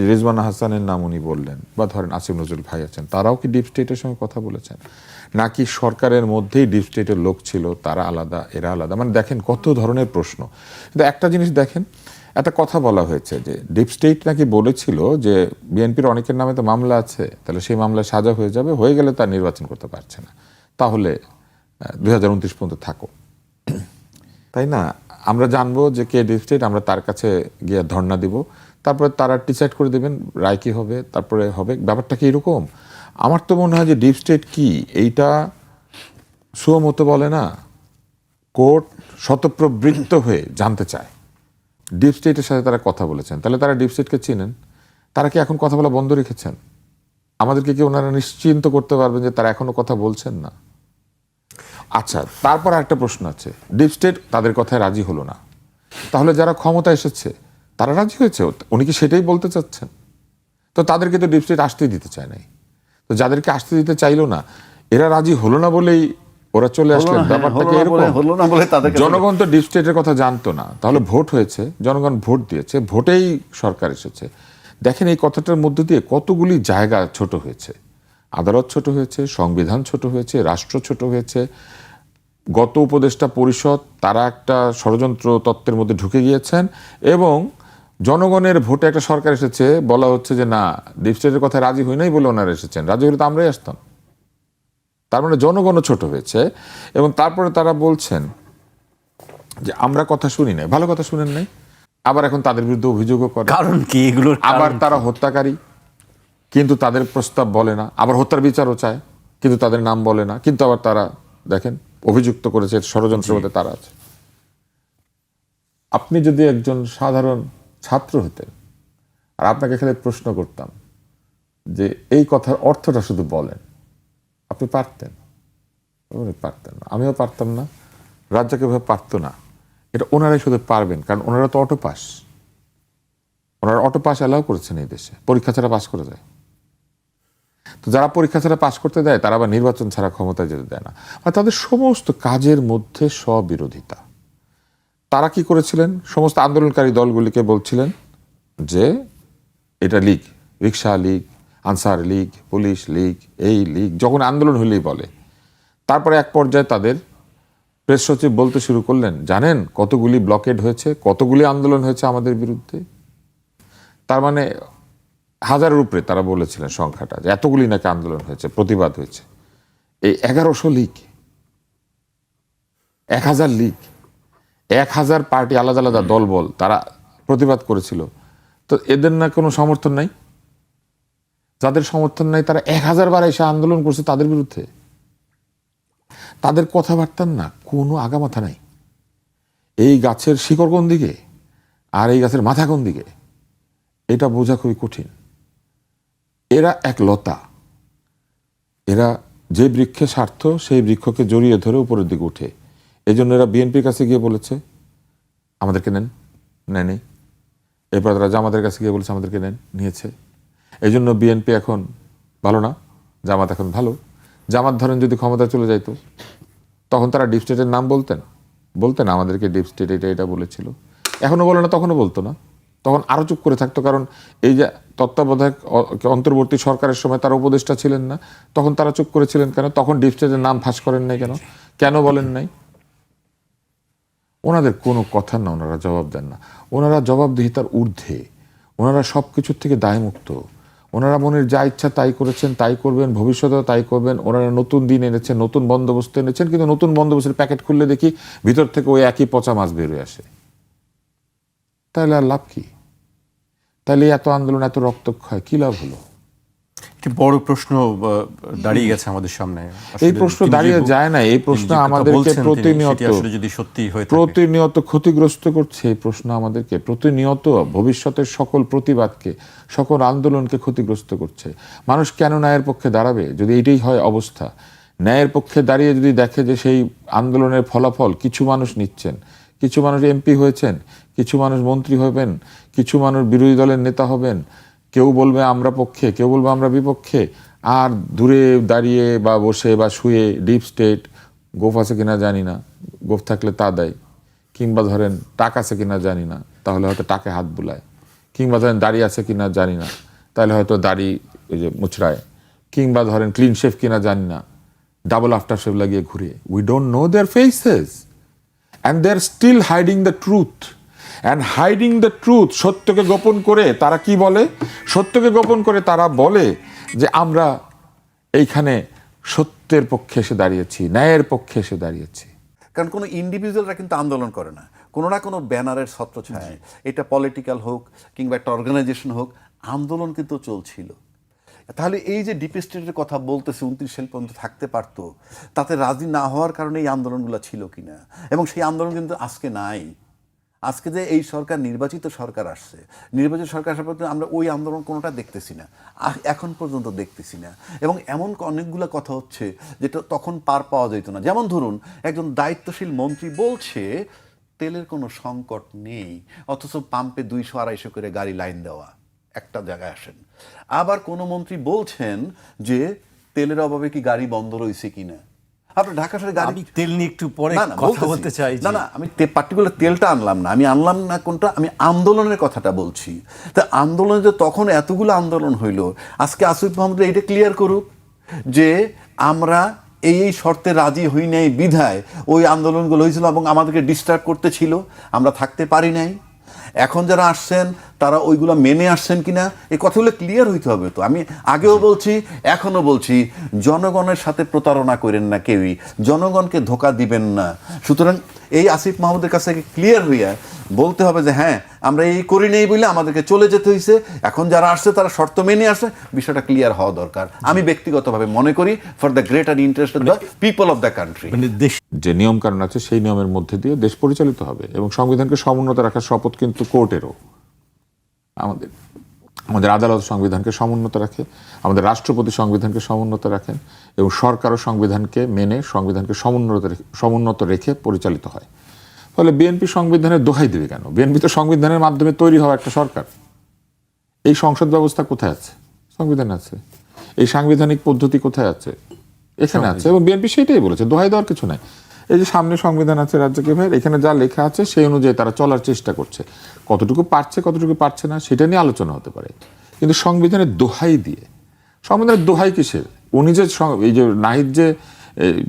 রিজওয়ানা হাসানের নাম উনি বললেন, বা ধরেন আসিফ নজরুল ভাই আছেন, তারাও কি ডিপ স্টেটের সঙ্গে কথা বলেছেন? নাকি সরকারের মধ্যেই ডিপ স্টেটের লোক ছিল, তারা আলাদা এরা আলাদা? মানে দেখেন কত ধরনের প্রশ্ন। কিন্তু একটা জিনিস দেখেন, একটা কথা বলা হয়েছে যে ডিপ স্টেট নাকি বলেছিল যে বিএনপির অনেকের নামে তো মামলা আছে, তাহলে সেই মামলায় সাজা হয়ে যাবে, হয়ে গেলে তার নির্বাচন করতে পারছে না, তাহলে 2029 পর্যন্ত থাকো। তাই না? আমরা জানবো যে কে ডিপ স্টেট, আমরা তার কাছে গিয়ে ধর্ণা দিব, তারপরে তারা ডিসাইড করে দেবেন রায় কি হবে, তারপরে হবে। ব্যাপারটা কি এরকম? আমার তো মনে হয় যে ডিপ স্টেট কি এইটা সুমতো বলে না, কোর্ট শতপ্রবৃত্ত হয়ে জানতে চায় ডিপ স্টেটের সাথে তারা কথা বলেছেন। তাহলে তারা ডিপ স্টেটকে চিনেন, তারা কি এখন কথা বলা বন্ধ রেখেছেন? আমাদেরকে কি ওনারা নিশ্চিন্ত করতে পারবেন যে তারা এখনো কথা বলছেন না? আচ্ছা, তারপর একটা প্রশ্ন আছে, ডিপ স্টেট তাদের কথায় রাজি হলো না, তাহলে যারা ক্ষমতা এসেছে তারা রাজি হয়েছে? উনি কি সেটাই বলতে চাচ্ছেন? তো তাদেরকে তো ডিপ স্টেট আসতেই দিতে চায় নাই। তো যাদেরকে আসতে দিতে চাইলো না, এরা রাজি হলো না বলেই ওরা চলে আসলেন। ব্যাপারটা কি এরকম? হলো না বলে তাদেরকে জনগণ তো ডিপ স্টেটের কথা জানতো না, তাহলে ভোট হয়েছে, জনগণ ভোট দিয়েছে, ভোটেই সরকার এসেছে। দেখেন এই কথাটার মধ্য দিয়ে কতগুলি জায়গা ছোট হয়েছে। আদালত ছোট হয়েছে, সংবিধান ছোট হয়েছে, রাষ্ট্র ছোট হয়েছে। গত উপদেষ্টা পরিষদ তারা একটা ষড়যন্ত্র তত্ত্বের মধ্যে ঢুকে গিয়েছেন এবং জনগণের ভোটে একটা সরকার এসেছে, বলা হচ্ছে যে না ডিপ স্টেটের কথা রাজি হই নাই বলে ওনারা এসেছেন, রাজি হলে তো আমরাই আসতাম। তার মানে জনগণও ছোট হয়েছে। এবং তারপরে তারা বলছেন যে আমরা কথা শুনি নাই, ভালো কথা শুনেন নাই, আবার এখন তাদের বিরুদ্ধে অভিযোগও করে। কারণ কি এগুলোর? আবার তারা হত্যাকারী, কিন্তু তাদের প্রস্তাব বলে না, আবার হত্যার বিচারও চায় কিন্তু তাদের নাম বলে না, কিন্তু আবার তারা দেখেন অভিযুক্ত করেছে ষড়যন্ত্রের মধ্যে তারা আছে। আপনি যদি একজন সাধারণ ছাত্র হতেন আর আপনাকে খালি প্রশ্ন করতাম যে এই কথার অর্থটা শুধু বলেন, আপনি পারতেন? পারতেন না, আমিও পারতাম না, রাজ্জাক এভাবে পারতো না। এটা ওনারাই শুধু পারবেন, কারণ ওনারা তো অটো পাস, ওনারা অটো পাস অ্যালাউ করেছেন এই দেশে, পরীক্ষা ছাড়া পাস করে দেয়। তো যারা পরীক্ষা ছাড়া পাস করতে দেয় তারা আবার নির্বাচন ছাড়া ক্ষমতায় যেতে দেয় না। আর তাদের সমস্ত কাজের মধ্যে স্ববিরোধিতা। তারা কি করেছিলেন? সমস্ত আন্দোলনকারী দলগুলিকে বলছিলেন যে এটা লীগ, রিকশা লীগ, আনসার লীগ, পুলিশ লীগ, এই লীগ, যখন আন্দোলন হলেই বলে। তারপরে এক পর্যায়ে তাদের প্রেস সচিব বলতে শুরু করলেন, জানেন কতগুলি ব্লকেড হয়েছে, কতগুলি আন্দোলন হয়েছে আমাদের বিরুদ্ধে। তার মানে হাজারের উপরে তারা বলেছিলেন সংখ্যাটা, যে এতগুলি নাকি আন্দোলন হয়েছে, প্রতিবাদ হয়েছে। এই 1100 লীগ, 1000 লীগ, 1000 পার্টি, আলাদা আলাদা দলবল তারা প্রতিবাদ করেছিল। তো এদের না কোনো সমর্থন নাই? যাদের সমর্থন নাই তারা 1000 বার এসে আন্দোলন করছে তাদের বিরুদ্ধে। তাদের কথাবার্তার না কোনো আগামাথা নাই। এই গাছের শিকড় কোন দিকে আর এই গাছের মাথা কোন দিকে এটা বোঝা খুবই কঠিন। এরা এক লতা, এরা যে বৃক্ষে স্বার্থ সেই বৃক্ষকে জড়িয়ে ধরে উপরের দিকে উঠে। এই জন্য এরা বিএনপির কাছে গিয়ে বলেছে আমাদেরকে নেন, নেয়নি। এরপর তারা জামাতের কাছে গিয়ে বলেছে আমাদেরকে নেন, নিয়েছে। এই জন্য বিএনপি এখন ভালো না, জামাত এখন ভালো। জামাত ধরেন যদি ক্ষমতায় চলে যাইতো তখন তারা ডিপ স্টেটের নাম বলতেন আমাদেরকে ডিপ স্টেট এটা এটা বলেছিল। এখনো বলে না, তখনও বলতো না, তখন আরো চুপ করে থাকতো। কারণ এই যে তত্ত্বাবধায়ক অন্তর্বর্তী সরকারের সময় তারা উপদেষ্টা ছিলেন না, তখন তারা চুপ করেছিলেন কেন? তখন ডিপ স্টেটের নাম ফাঁস করেন নাই কেন? কেন বলেন নাই? ওনাদের কোনো কথা না, ওনারা জবাব দেন না। ওনারা জবাবদিহিতার ঊর্ধ্বে, ওনারা সব কিছুর থেকে দায়মুক্ত। ওনারা মনের যা ইচ্ছা তাই করেছেন, তাই করবেন, ভবিষ্যতেও তাই করবেন। ওনারা নতুন দিন এনেছেন, নতুন বন্দোবস্ত এনেছেন, কিন্তু নতুন বন্দোবস্তের প্যাকেট খুললে দেখি ভিতর থেকে ওই একই পচা মাছ বেরোয় আসে। তাহলে আর লাভ কি? তাহলে এত আন্দোলন, এত রক্তক্ষয় কি লাভ হলো? একটি বড় প্রশ্ন দাঁড়িয়ে গেছে আমাদের সামনে। এই প্রশ্ন দাঁড়িয়ে যায় না, এই প্রশ্ন আমাদেরকে প্রতিনিয়ত ক্ষতিগ্রস্ত করছে। এই প্রশ্ন আমাদেরকে প্রতিনিয়ত ভবিষ্যতের সকল প্রতিবাদকে, সকল আন্দোলনকে ক্ষতিগ্রস্ত করছে। মানুষ কেন ন্যায়ের পক্ষে দাঁড়াবে যদি এটাই হয় অবস্থা? ন্যায়ের পক্ষে দাঁড়িয়ে যদি দেখে যে সেই আন্দোলনের ফলাফল কিছু মানুষ নিচ্ছেন, কিছু মানুষ এমপি হয়েছেন, কিছু মানুষ মন্ত্রী হবেন, কিছু মানুষ বিরোধী দলের নেতা হবেন, কেউ বলবে আমরা পক্ষে, কেউ বলবে আমরা বিপক্ষে, আর দূরে দাঁড়িয়ে বা বসে বা শুয়ে ডিপ স্টেট গোফ আছে কিনা জানি না, গোফ থাকলে তা দেয়, কিংবা ধরেন টাক আছে কিনা জানি না, তাহলে হয়তো টাকে হাত বুলায়, কিংবা ধরেন দাড়ি আছে কিনা জানি না, তাহলে হয়তো দাড়ি ওই যে মুচড়ায়, কিংবা ধরেন ক্লিন শেভ কিনা জানি না, ডাবল আফটার শেভ লাগিয়ে ঘুরে। We don't know their faces and they are still hiding the truth. And hiding the truth, সত্যকে গোপন করে তারা কি বলে? সত্যকে গোপন করে তারা বলে যে আমরা এইখানে সত্যের পক্ষে এসে দাঁড়িয়েছি, ন্যায়ের পক্ষে এসে দাঁড়িয়েছি। কারণ কোনো ইন্ডিভিজুয়ালরা কিন্তু আন্দোলন করে না, কোনো না কোনো ব্যানারের ছত্রছায়ায়, এটা পলিটিক্যাল হোক কিংবা একটা অর্গানাইজেশন হোক, আন্দোলন কিন্তু চলছিল। তাহলে এই যে ডিপ স্টেটের কথা বলতেছে 29 সাল পর্যন্ত থাকতে পারতো, তাতে রাজি না হওয়ার কারণে এই আন্দোলনগুলো ছিল কিনা, এবং সেই আন্দোলন কিন্তু আজকে নাই। আজকে যে এই সরকার, নির্বাচিত সরকার আসছে, নির্বাচিত সরকার আসার পর আমরা ওই আন্দোলন কোনোটা দেখতেছি না, এখন পর্যন্ত দেখতেছি না। এবং এমন অনেকগুলো কথা হচ্ছে যেটা তখন পার পাওয়া যেত না। যেমন ধরুন, একজন দায়িত্বশীল মন্ত্রী বলছে তেলের কোনো সংকট নেই, অথচ পাম্পে 200-250 করে গাড়ি লাইন দেওয়া, একটা জায়গায় আসেন। আবার কোনো মন্ত্রী বলছেন যে তেলের অভাবে কি গাড়ি বন্ধ রয়েছে কিনা। আপনার ঢাকা শহরে গাড়ি, আমি তেল নিয়ে একটু পরে কথা বলতে চাই। না, আমি পার্টিকুলার তেলটা আনলাম না, আমি আনলাম না কোনটা, আমি আন্দোলনের কথাটা বলছি। তা আন্দোলনে যে তখন এতগুলো আন্দোলন হইল, আজকে আসিফ মাহমুদ এটা ক্লিয়ার করুক যে আমরা এই শর্তে রাজি হই নাই বিধায় ওই আন্দোলনগুলো হয়েছিল এবং আমাদেরকে ডিস্টার্ব করতে ছিল, আমরা থাকতে পারি নাই। এখন যারা আসছেন তারা ওইগুলো মেনে আসছেন কিনা, এই কথাগুলো ক্লিয়ার হইতে হবে। তো আমি আগেও বলছি, এখনো বলছি, জনগণের সাথে প্রতারণা করেন না, কেউই জনগণকে ধোঁকা দিবেন না। সুতরাং এই আসিফ মাহমুদের কাছে ক্লিয়ার হইয়া বলতে হবে যে হ্যাঁ আমরা এই করি নেই বলে আমাদেরকে চলে যেতে হয়েছে, এখন যারা আসছে তারা শর্ত মেনে আসে, বিষয়টা ক্লিয়ার হওয়া দরকার। আমি ব্যক্তিগতভাবে মনে করি for the greater interest of the people of the country. যে নিয়ম কানুন আছে সেই নিয়মের মধ্যে দিয়ে দেশ পরিচালিত হবে, এবং সংবিধানকে সমুন্নত রাখার শপথ কিন্তু কোর্টেরও। আমাদের আদালত সংবিধানকে সমুন্নত রাখে, আমাদের রাষ্ট্রপতি সংবিধানকে সমুন্নত রাখেন, এবং সরকারও সংবিধানকে মেনে, সংবিধানকে সমুন্নত রেখে পরিচালিত হয়। ফলে বিএনপি সংবিধানের দোহাই দেবে কেন? বিএনপি তো সংবিধানের মাধ্যমে তৈরি হওয়া একটা সরকার। এই সংসদ ব্যবস্থা কোথায় আছে? সংবিধান আছে। এই সাংবিধানিক পদ্ধতি কোথায় আছে? এখানে আছে। এবং বিএনপি সেটাই বলেছে, দোহাই দেওয়ার কিছু নাই। এই যে সামনে সংবিধান আছে রাজ্যকে ভাই, এখানে যা লেখা আছে সেই অনুযায়ী তারা চলার চেষ্টা করছে। কতটুকু পারছে, কতটুকু পারছে না, সেটা নিয়ে আলোচনা হতে পারে। কিন্তু সংবিধানের দোহাই দিয়ে, সংবিধানের দোহাই কিসের? উনি যে এই যে নাহিদ যে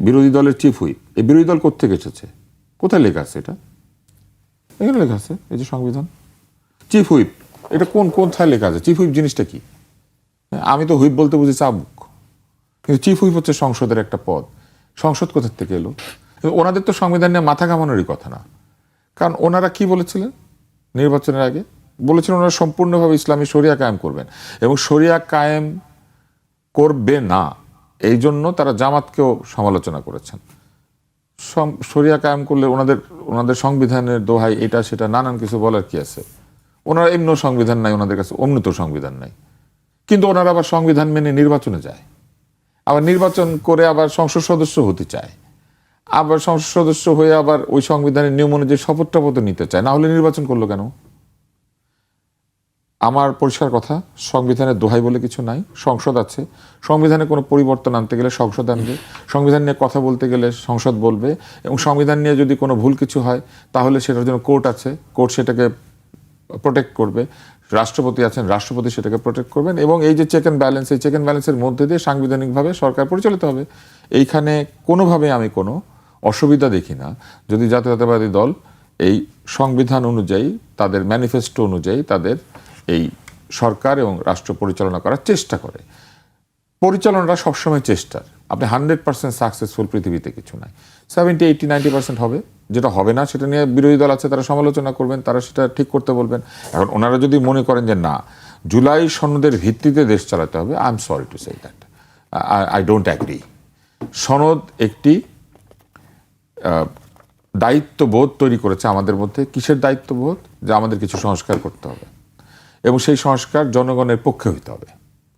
বিরোধী দলের চিফ হুইপ, এই বিরোধী দল কোত্থেকে এসেছে? কোথায় লেখা আছে এটা? এখানে লেখা আছে, এই যে সংবিধান। চিফ হুইপ, এটা কোথায় লেখা আছে? চিফ হুইপ জিনিসটা কি? আমি তো হুইপ বলতে বুঝি চাবুক, কিন্তু চিফ হুইপ হচ্ছে সংসদের একটা পদ। সংসদ কোথা থেকে এলো? ওনাদের তো সংবিধান নিয়ে মাথা ঘামানোরই কথা না। কারণ ওনারা কি বলেছিলেন নির্বাচনের আগে? বলেছিলেন ওনারা সম্পূর্ণভাবে ইসলামী শরিয়া কায়েম করবেন, এবং শরিয়া কায়েম করবে না এই জন্য তারা জামাতকেও সমালোচনা করেছেন। শরিয়া কায়েম করলে ওনাদের সংবিধানের দোহাই এটা সেটা নানান কিছু বলার কি আছে? ওনারা এমনি সংবিধান নাই ওনাদের কাছে, অমনি তো সংবিধান নাই, কিন্তু ওনারা আবার সংবিধান মেনে নির্বাচনে যায়, আবার নির্বাচন করে আবার সংসদ সদস্য হতে চায়, আবার সংসদ সদস্য হয়ে আবার ওই সংবিধানের নিয়ম অনুযায়ী শপথ নিতে চায়। না হলে নির্বাচন করলো কেন? আমার পরিষ্কার কথা, সংবিধানের দোহাই বলে কিছু নাই। সংসদ আছে, সংবিধানে কোনো পরিবর্তন আনতে গেলে সংসদ আনবে, সংবিধান নিয়ে কথা বলতে গেলে সংসদ বলবে, এবং সংবিধান নিয়ে যদি কোনো ভুল কিছু হয় তাহলে সেটার জন্য কোর্ট আছে, কোর্ট সেটাকে প্রোটেক্ট করবে। রাষ্ট্রপতি আছেন, রাষ্ট্রপতি সেটাকে প্রোটেক্ট করবেন, এবং এই যে চেক অ্যান্ড ব্যালেন্স, এই চেক অ্যান্ড ব্যালেন্সের মধ্যে দিয়ে সাংবিধানিকভাবে সরকার পরিচালিত হবে। এইখানে কোনোভাবে আমি কোনো অসুবিধা দেখি না যদি জাতীয়তাবাদী দল এই সংবিধান অনুযায়ী, তাদের ম্যানিফেস্টো অনুযায়ী তাদের এই সরকার এবং রাষ্ট্র পরিচালনা করার চেষ্টা করে। পরিচালনাটা সবসময় চেষ্টার। আপনি 100% সাকসেসফুল পৃথিবীতে কিছু নাই। 70, 80, 90% হবে। যেটা হবে না সেটা নিয়ে বিরোধী দল আছে, তারা সমালোচনা করবেন, তারা সেটা ঠিক করতে বলবেন। এখন ওনারা যদি মনে করেন যে না, জুলাই সনদের ভিত্তিতে দেশ চালাতে হবে, I am sorry to say that, I don't agree. সনদ একটি দায়িত্ববোধ তৈরি করেছে আমাদের মধ্যে। কিসের দায়িত্ববোধ? যে আমাদের কিছু সংস্কার করতে হবে, এবং সেই সংস্কার জনগণের পক্ষে হইতে হবে,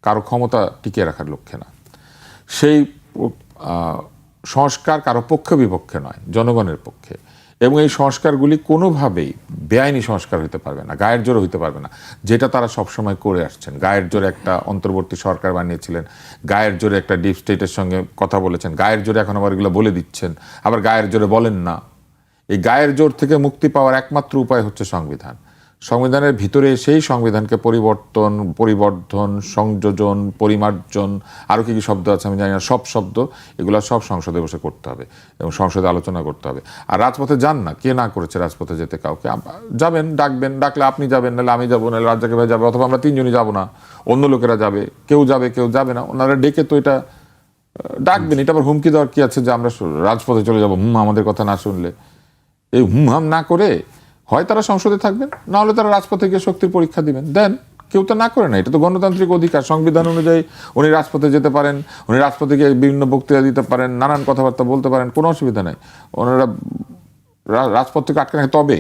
কারো ক্ষমতা টিকিয়ে রাখার লক্ষ্যে না। সেই সংস্কার কারো পক্ষে বিপক্ষে নয়, জনগণের পক্ষে। এবং এই সংস্কারগুলি কোনোভাবেই বেআইনি সংস্কার হইতে পারবে না, গায়ের জোরে হইতে পারবে না, যেটা তারা সবসময় করে আসছেন। গায়ের জোরে একটা অন্তর্বর্তী সরকার বানিয়েছিলেন, গায়ের জোরে একটা ডিপ স্টেটের সঙ্গে কথা বলেছেন, গায়ের জোরে এখন আবার এগুলো বলে দিচ্ছেন, আবার গায়ের জোরে বলেন না। এই গায়ের জোর থেকে মুক্তি পাওয়ার একমাত্র উপায় হচ্ছে সংবিধান। সংবিধানের ভিতরে সেই সংবিধানকে পরিবর্ধন, সংযোজন, পরিমার্জন, আরও কি কি শব্দ আছে আমি জানি না, সব শব্দ এগুলো সব সংসদে বসে করতে হবে এবং সংসদে আলোচনা করতে হবে। আর রাজপথে যান না, কে না করেছে রাজপথে যেতে? কাউকে যাবেন, ডাকবেন, ডাকলে আপনি যাবেন, নাহলে আমি যাবো, নাহলে রাজ্জাকে ভাই যাবে, অথবা আমরা তিনজনই যাবো না, অন্য লোকেরা যাবে, কেউ যাবে কেউ যাবে না। ওনারা ডেকে তো এটা ডাকবেন। এটা আবার হুমকি দেওয়ার কি আছে যে আমরা রাজপথে চলে যাবো আমাদের কথা না শুনলে? এই হাম না করে হয় তারা সংসদে থাকবেন, না হলে তারা রাজপথে গিয়ে শক্তির পরীক্ষা দিবেন। দেন, কেউ তো না করে না, এটা তো গণতান্ত্রিক অধিকার। সংবিধান অনুযায়ী উনি রাজপথে যেতে পারেন, উনি রাজপথে গিয়ে বিভিন্ন বক্তৃতা দিতে পারেন, নানান কথাবার্তা বলতে পারেন, কোনো অসুবিধা নেই। ওনারা রাজপথ থেকে আটকে রাখে। তবে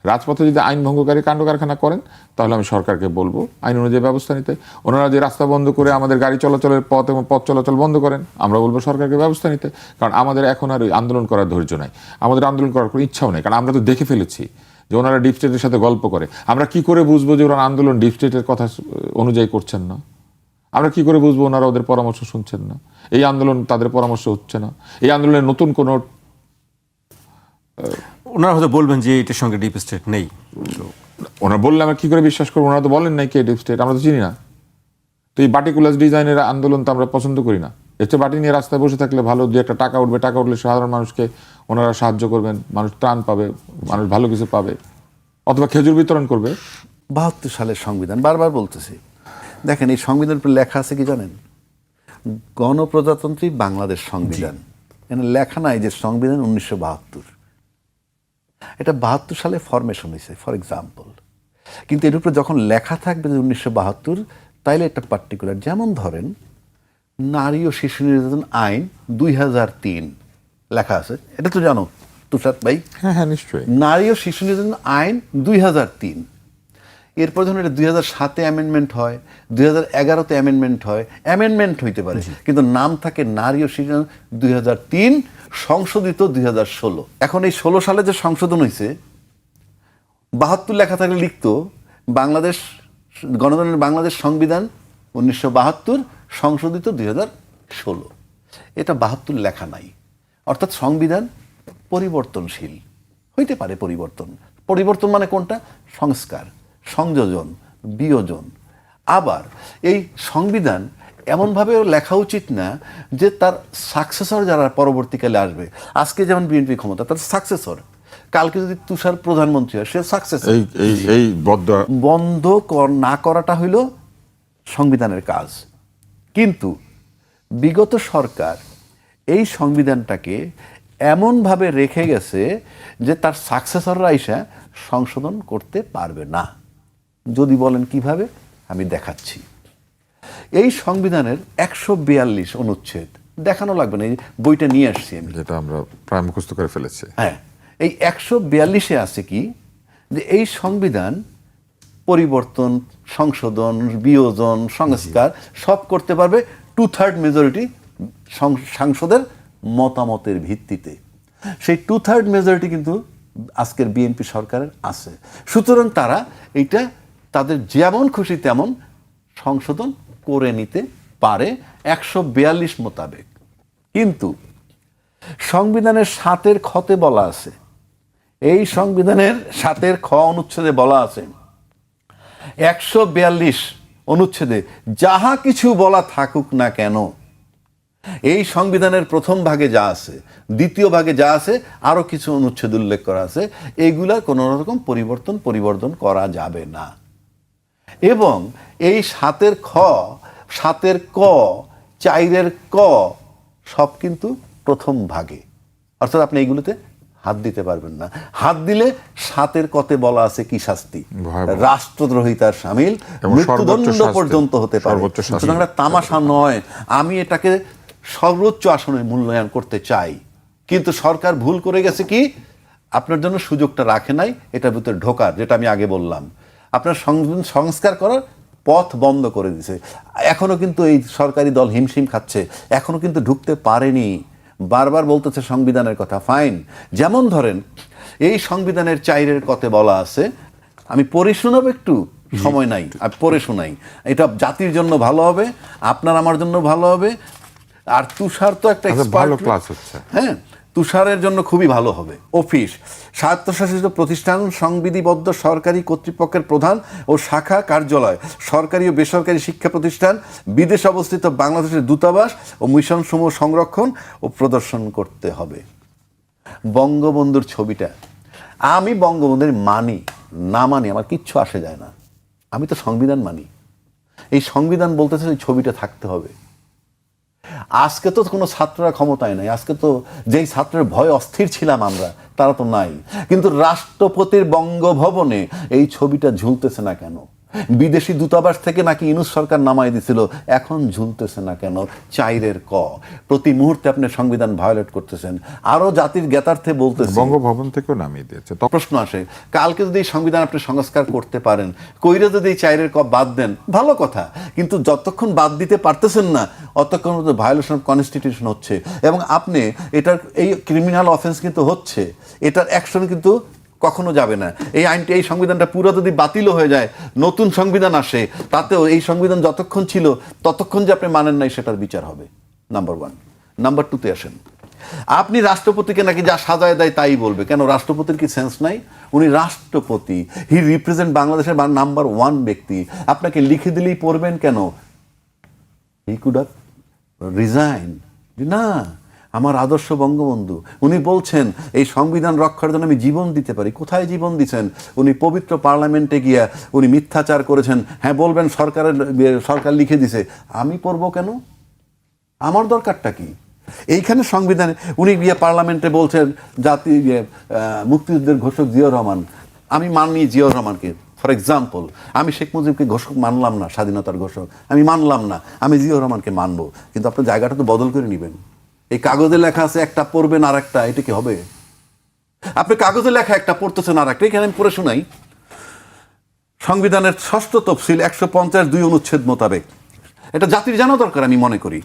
রাজপথে যদি আইন ভঙ্গকারী কাণ্ড কারখানা করেন, তাহলে আমি সরকারকে বলবো আইন অনুযায়ী ব্যবস্থা নিতে। ওনারা যে রাস্তা বন্ধ করে আমাদের গাড়ি চলাচলের পথ এবং পথ চলাচল বন্ধ করেন, আমরা বলবো সরকারকে ব্যবস্থা নিতে। কারণ আমাদের এখন আর ওই আন্দোলন করার ধৈর্য নাই, আমাদের আন্দোলন করার কোনো ইচ্ছাও নেই। কারণ আমরা তো দেখে ফেলেছি যে ওনারা ডিপ স্টেটের সাথে গল্প করে। আমরা কি করে বুঝবো যে ওনারা আন্দোলন ডিপ স্টেটের কথা অনুযায়ী করছেন না? আমরা কি করে বুঝবো ওনারা ওদের পরামর্শ শুনছেন না? এই আন্দোলন তাদের পরামর্শ হচ্ছে না। এই আন্দোলনের নতুন কোনো ওনারা হয়তো বলবেন যে এটার সঙ্গে ডিপ স্টেট নেই। ওনারা বললে আমরা কি করে বিশ্বাস করবো? ওনারা তো বলেন নাই কে ডিপ স্টেট, আমরা তো চিনি না। তো এই বাটিকুলাস ডিজাইনের আন্দোলন তো আমরা পছন্দ করি না। এর চেয়ে বাটি নিয়ে রাস্তায় বসে থাকলে ভালো, যে একটা টাকা উঠবে, টাকা উঠলে সাধারণ মানুষকে ওনারা সাহায্য করবেন, মানুষ ত্রাণ পাবে, মানুষ ভালো কিছু পাবে, অথবা খেজুর বিতরণ করবে। 72 সালের সংবিধান, বারবার বলতেছি। দেখেন, এই সংবিধানের উপর লেখা আছে কি জানেন? গণপ্রজাতন্ত্রী বাংলাদেশ সংবিধান। এখানে লেখা নাই যে সংবিধান 1972। এটা 72 সালে ফরমেশন হয়েছে, ফর এক্সাম্পল। কিন্তু এর উপরে যখন লেখা থাকবে যে 1972, তাইলে একটা পার্টিকুলার, যেমন ধরেন নারী ও শিশু নির্যাতন আইন 2003 লেখা আছে, এটা তো জানো তুষার ভাই? হ্যাঁ হ্যাঁ, নিশ্চয়ই। নারী ও শিশু নির্যাতন আইন 2003। এরপর যখন এটা 2007-এ অ্যামেন্ডমেন্ট হয়, 2011-তে অ্যামেন্ডমেন্ট হয়, অ্যামেন্ডমেন্ট হইতে পারে, কিন্তু নাম থাকে নারী ও শিশু 2003, সংশোধিত 2016। এখন এই 16 সালে যে সংশোধন হয়েছে, 72 লেখা থাকলে লিখতো বাংলাদেশ গণতন্ত্রের বাংলাদেশ সংবিধান 1972 সংশোধিত 2016। এটা 72 লেখা নাই। অর্থাৎ সংবিধান পরিবর্তনশীল হইতে পারে। পরিবর্তন মানে কোনটা? সংস্কার, সংযোজন, বিয়োজন। আবার এই সংবিধান এমনভাবে লেখা উচিত না যে তার সাকসেসর যারা পরবর্তীকালে আসবে, আজকে যেমন বিএনপি ক্ষমতা, তার সাকসেসর কালকে যদি তুষার প্রধানমন্ত্রী হয়, সে সাকসেসর। এই বন্ধ না করাটা হইল সংবিধানের কাজ। কিন্তু বিগত সরকার এই সংবিধানটাকে এমনভাবে রেখে গেছে যে তার সাকসেসররা এসে সংশোধন করতে পারবে না। যদি বলেন কিভাবে, আমি দেখাচ্ছি। এই সংবিধানের 142 অনুচ্ছেদ, দেখানো লাগবে না, এই বইটা নিয়ে আসছি আমি, যেটা আমরা প্রায় মুখস্থ করে ফেলেছি। হ্যাঁ, এই 142-এ আছে কি, যে এই সংবিধান পরিবর্তন, সংশোধন, বিয়োজন, সংস্কার সব করতে পারবে 2/3 মেজরিটি সংসদের মতামতের ভিত্তিতে। সেই 2/3 মেজরিটি কিন্তু আজকের বিএনপি সরকারের আছে। সুতরাং তারা এইটা তাদের যেমন খুশি তেমন সংশোধন করে নিতে পারে 142 মোতাবেক। কিন্তু সংবিধানের 7-এর খতে বলা আছে, এই সংবিধানের 7-এর খ অনুচ্ছেদে বলা আছে, 142 অনুচ্ছেদে যাহা কিছু বলা থাকুক না কেন, এই সংবিধানের প্রথম ভাগে যা আছে, দ্বিতীয় ভাগে যা আছে, আরো কিছু অনুচ্ছেদ উল্লেখ করা আছে, এইগুলা কোনো রকম পরিবর্তন করা যাবে না। এবং এই 7-এর খ, 7-এর ক, 4-এর ক সব কিন্তু প্রথম ভাগে, অর্থাৎ আপনি এইগুলোতে হাত দিতে পারবেন না। হাত দিলে 7-এর কতে বলা আছে কি শাস্তি, ভয়াবহ। রাষ্ট্রদ্রোহিতার শামিল, এবং মৃত্যুদণ্ড সর্বোচ্চ শাস্তি। পর্যন্ত হতে পারে। সর্বোচ্চ শাস্তি। সুতরাং এটা তামাশা নয়। আমি এটাকে সর্বোচ্চ আসনে মূল্যায়ন করতে চাই, কিন্তু সরকার ভুল করে গেছে কি, আপনার জন্য সুযোগটা রাখে নাই এটার ভিতরে ঢোকার, যেটা আমি আগে বললাম। আপনার সংস্কার করার পথ বন্ধ করে দিছে। এখনো কিন্তু এই সরকারি দল হিমশিম খাচ্ছে, এখনো কিন্তু ঢুকতে পারেনি। বারবার বলতেছে সংবিধানের কথা, ফাইন। যেমন ধরেন এই সংবিধানের 4-এর কতে বলা আছে, আমি পড়ে শোনাবো, একটু সময় নাই, আমি পড়ে শোনাই। এটা জাতির জন্য ভালো হবে, আপনার আমার জন্য ভালো হবে। আর তুষার তো একটা আচ্ছা, expert ভালো লোক। ক্লাস হচ্ছে। হ্যাঁ, তুষারের জন্য খুবই ভালো হবে। অফিস, স্বায়ত্তশাসিত প্রতিষ্ঠান, সংবিধিবদ্ধ সরকারি কর্তৃপক্ষের প্রধান ও শাখা কার্যালয়, সরকারি ও বেসরকারি শিক্ষা প্রতিষ্ঠান, বিদেশে অবস্থিত বাংলাদেশের দূতাবাস ও মিশনসমূহ সংরক্ষণ ও প্রদর্শন করতে হবে। বঙ্গবন্ধুর ছবিটা, আমি বঙ্গবন্ধুর মানি না মানি আমার কিচ্ছু আসে যায় না, আমি তো সংবিধান মানি। এই সংবিধান বলতেছে ওই ছবিটা থাকতে হবে। আজকে তো কোনো ছাত্ররা ক্ষমতায় নাই, আজকে তো যেই ছাত্রের ভয় অস্থির ছিলাম আমরা, তারা তো নাই। কিন্তু রাষ্ট্রপতির বঙ্গভবনে এই ছবিটা ঝুলতেছে না কেন? বিদেশি দূতাবাস থেকে নাকি ইউনূস সরকার নামাই দিছিল, এখন ঝুলতেছে না কেন? 4-এর ক। প্রতি মুহূর্তে আপনি সংবিধান ভায়োলেট করতেছেন। আরো জাতির জ্ঞাতার্থে বলতেছেন, বঙ্গভবন থেকেও নামিয়ে দিয়েছে। প্রশ্ন আসে, কালকে যদি এই সংবিধান আপনি সংস্কার করতে পারেন, কইরে যদি এই 4-এর ক বাদ দেন, ভালো কথা। কিন্তু যতক্ষণ বাদ দিতে পারতেছেন না, অতক্ষণ ভায়োলেশন অফ কনস্টিটিউশন হচ্ছে। এবং আপনি এটার এই ক্রিমিনাল অফেন্স কিন্তু হচ্ছে, এটার অ্যাকশন কিন্তু কখনো যাবে না। এই আইনটি, এই সংবিধানটা পুরো যদি বাতিলও হয়ে যায়, নতুন সংবিধান আসে, তাতেও এই সংবিধান যতক্ষণ ছিল ততক্ষণ যে আপনি মানেন নাই সেটার বিচার হবে। নাম্বার 1। নাম্বার 2-তে আসেন, আপনি রাষ্ট্রপতিকে নাকি যা সাজায় দেয় তাই বলবে। কেন? রাষ্ট্রপতির কি সেন্স নাই? উনি রাষ্ট্রপতি, হি রিপ্রেজেন্ট বাংলাদেশের নাম্বার 1 ব্যক্তি। আপনাকে লিখে দিলেই পড়বেন কেন? He could have resign. না, আমার আদর্শ বঙ্গবন্ধু, উনি বলছেন এই সংবিধান রক্ষার জন্য আমি জীবন দিতে পারি। কোথায় জীবন দিচ্ছেন? উনি পবিত্র পার্লামেন্টে গিয়া উনি মিথ্যাচার করেছেন। হ্যাঁ, বলবেন সরকার লিখে দিছে, আমি পড়বো কেন? আমার দরকারটা কি? এইখানে সংবিধানে উনি গিয়ে পার্লামেন্টে বলছেন জাতি মুক্তিযুদ্ধের ঘোষক জিয়াউর রহমান, আমি মানি জিয়াউর রহমানকে। ফর এক্সাম্পল, আমি শেখ মুজিবকে ঘোষক মানলাম না, স্বাধীনতার ঘোষক আমি মানলাম না, আমি জিয়াউর রহমানকে মানবো। কিন্তু আপনার জায়গাটা তো বদল করে নেবেন। এই কাগজে লেখা আছে একটা, পড়বেন আর একটা, এটা কি হবে? আপনি কাগজে লেখা একটা, পড়তেছেন আর একটা। এখানে আমি পড়ে শোনাই। সংবিধানের 6ষ্ঠ তফসিল 150(2) অনুচ্ছেদ মোতাবেক, এটা জাতির জানা দরকার আমি মনে করি।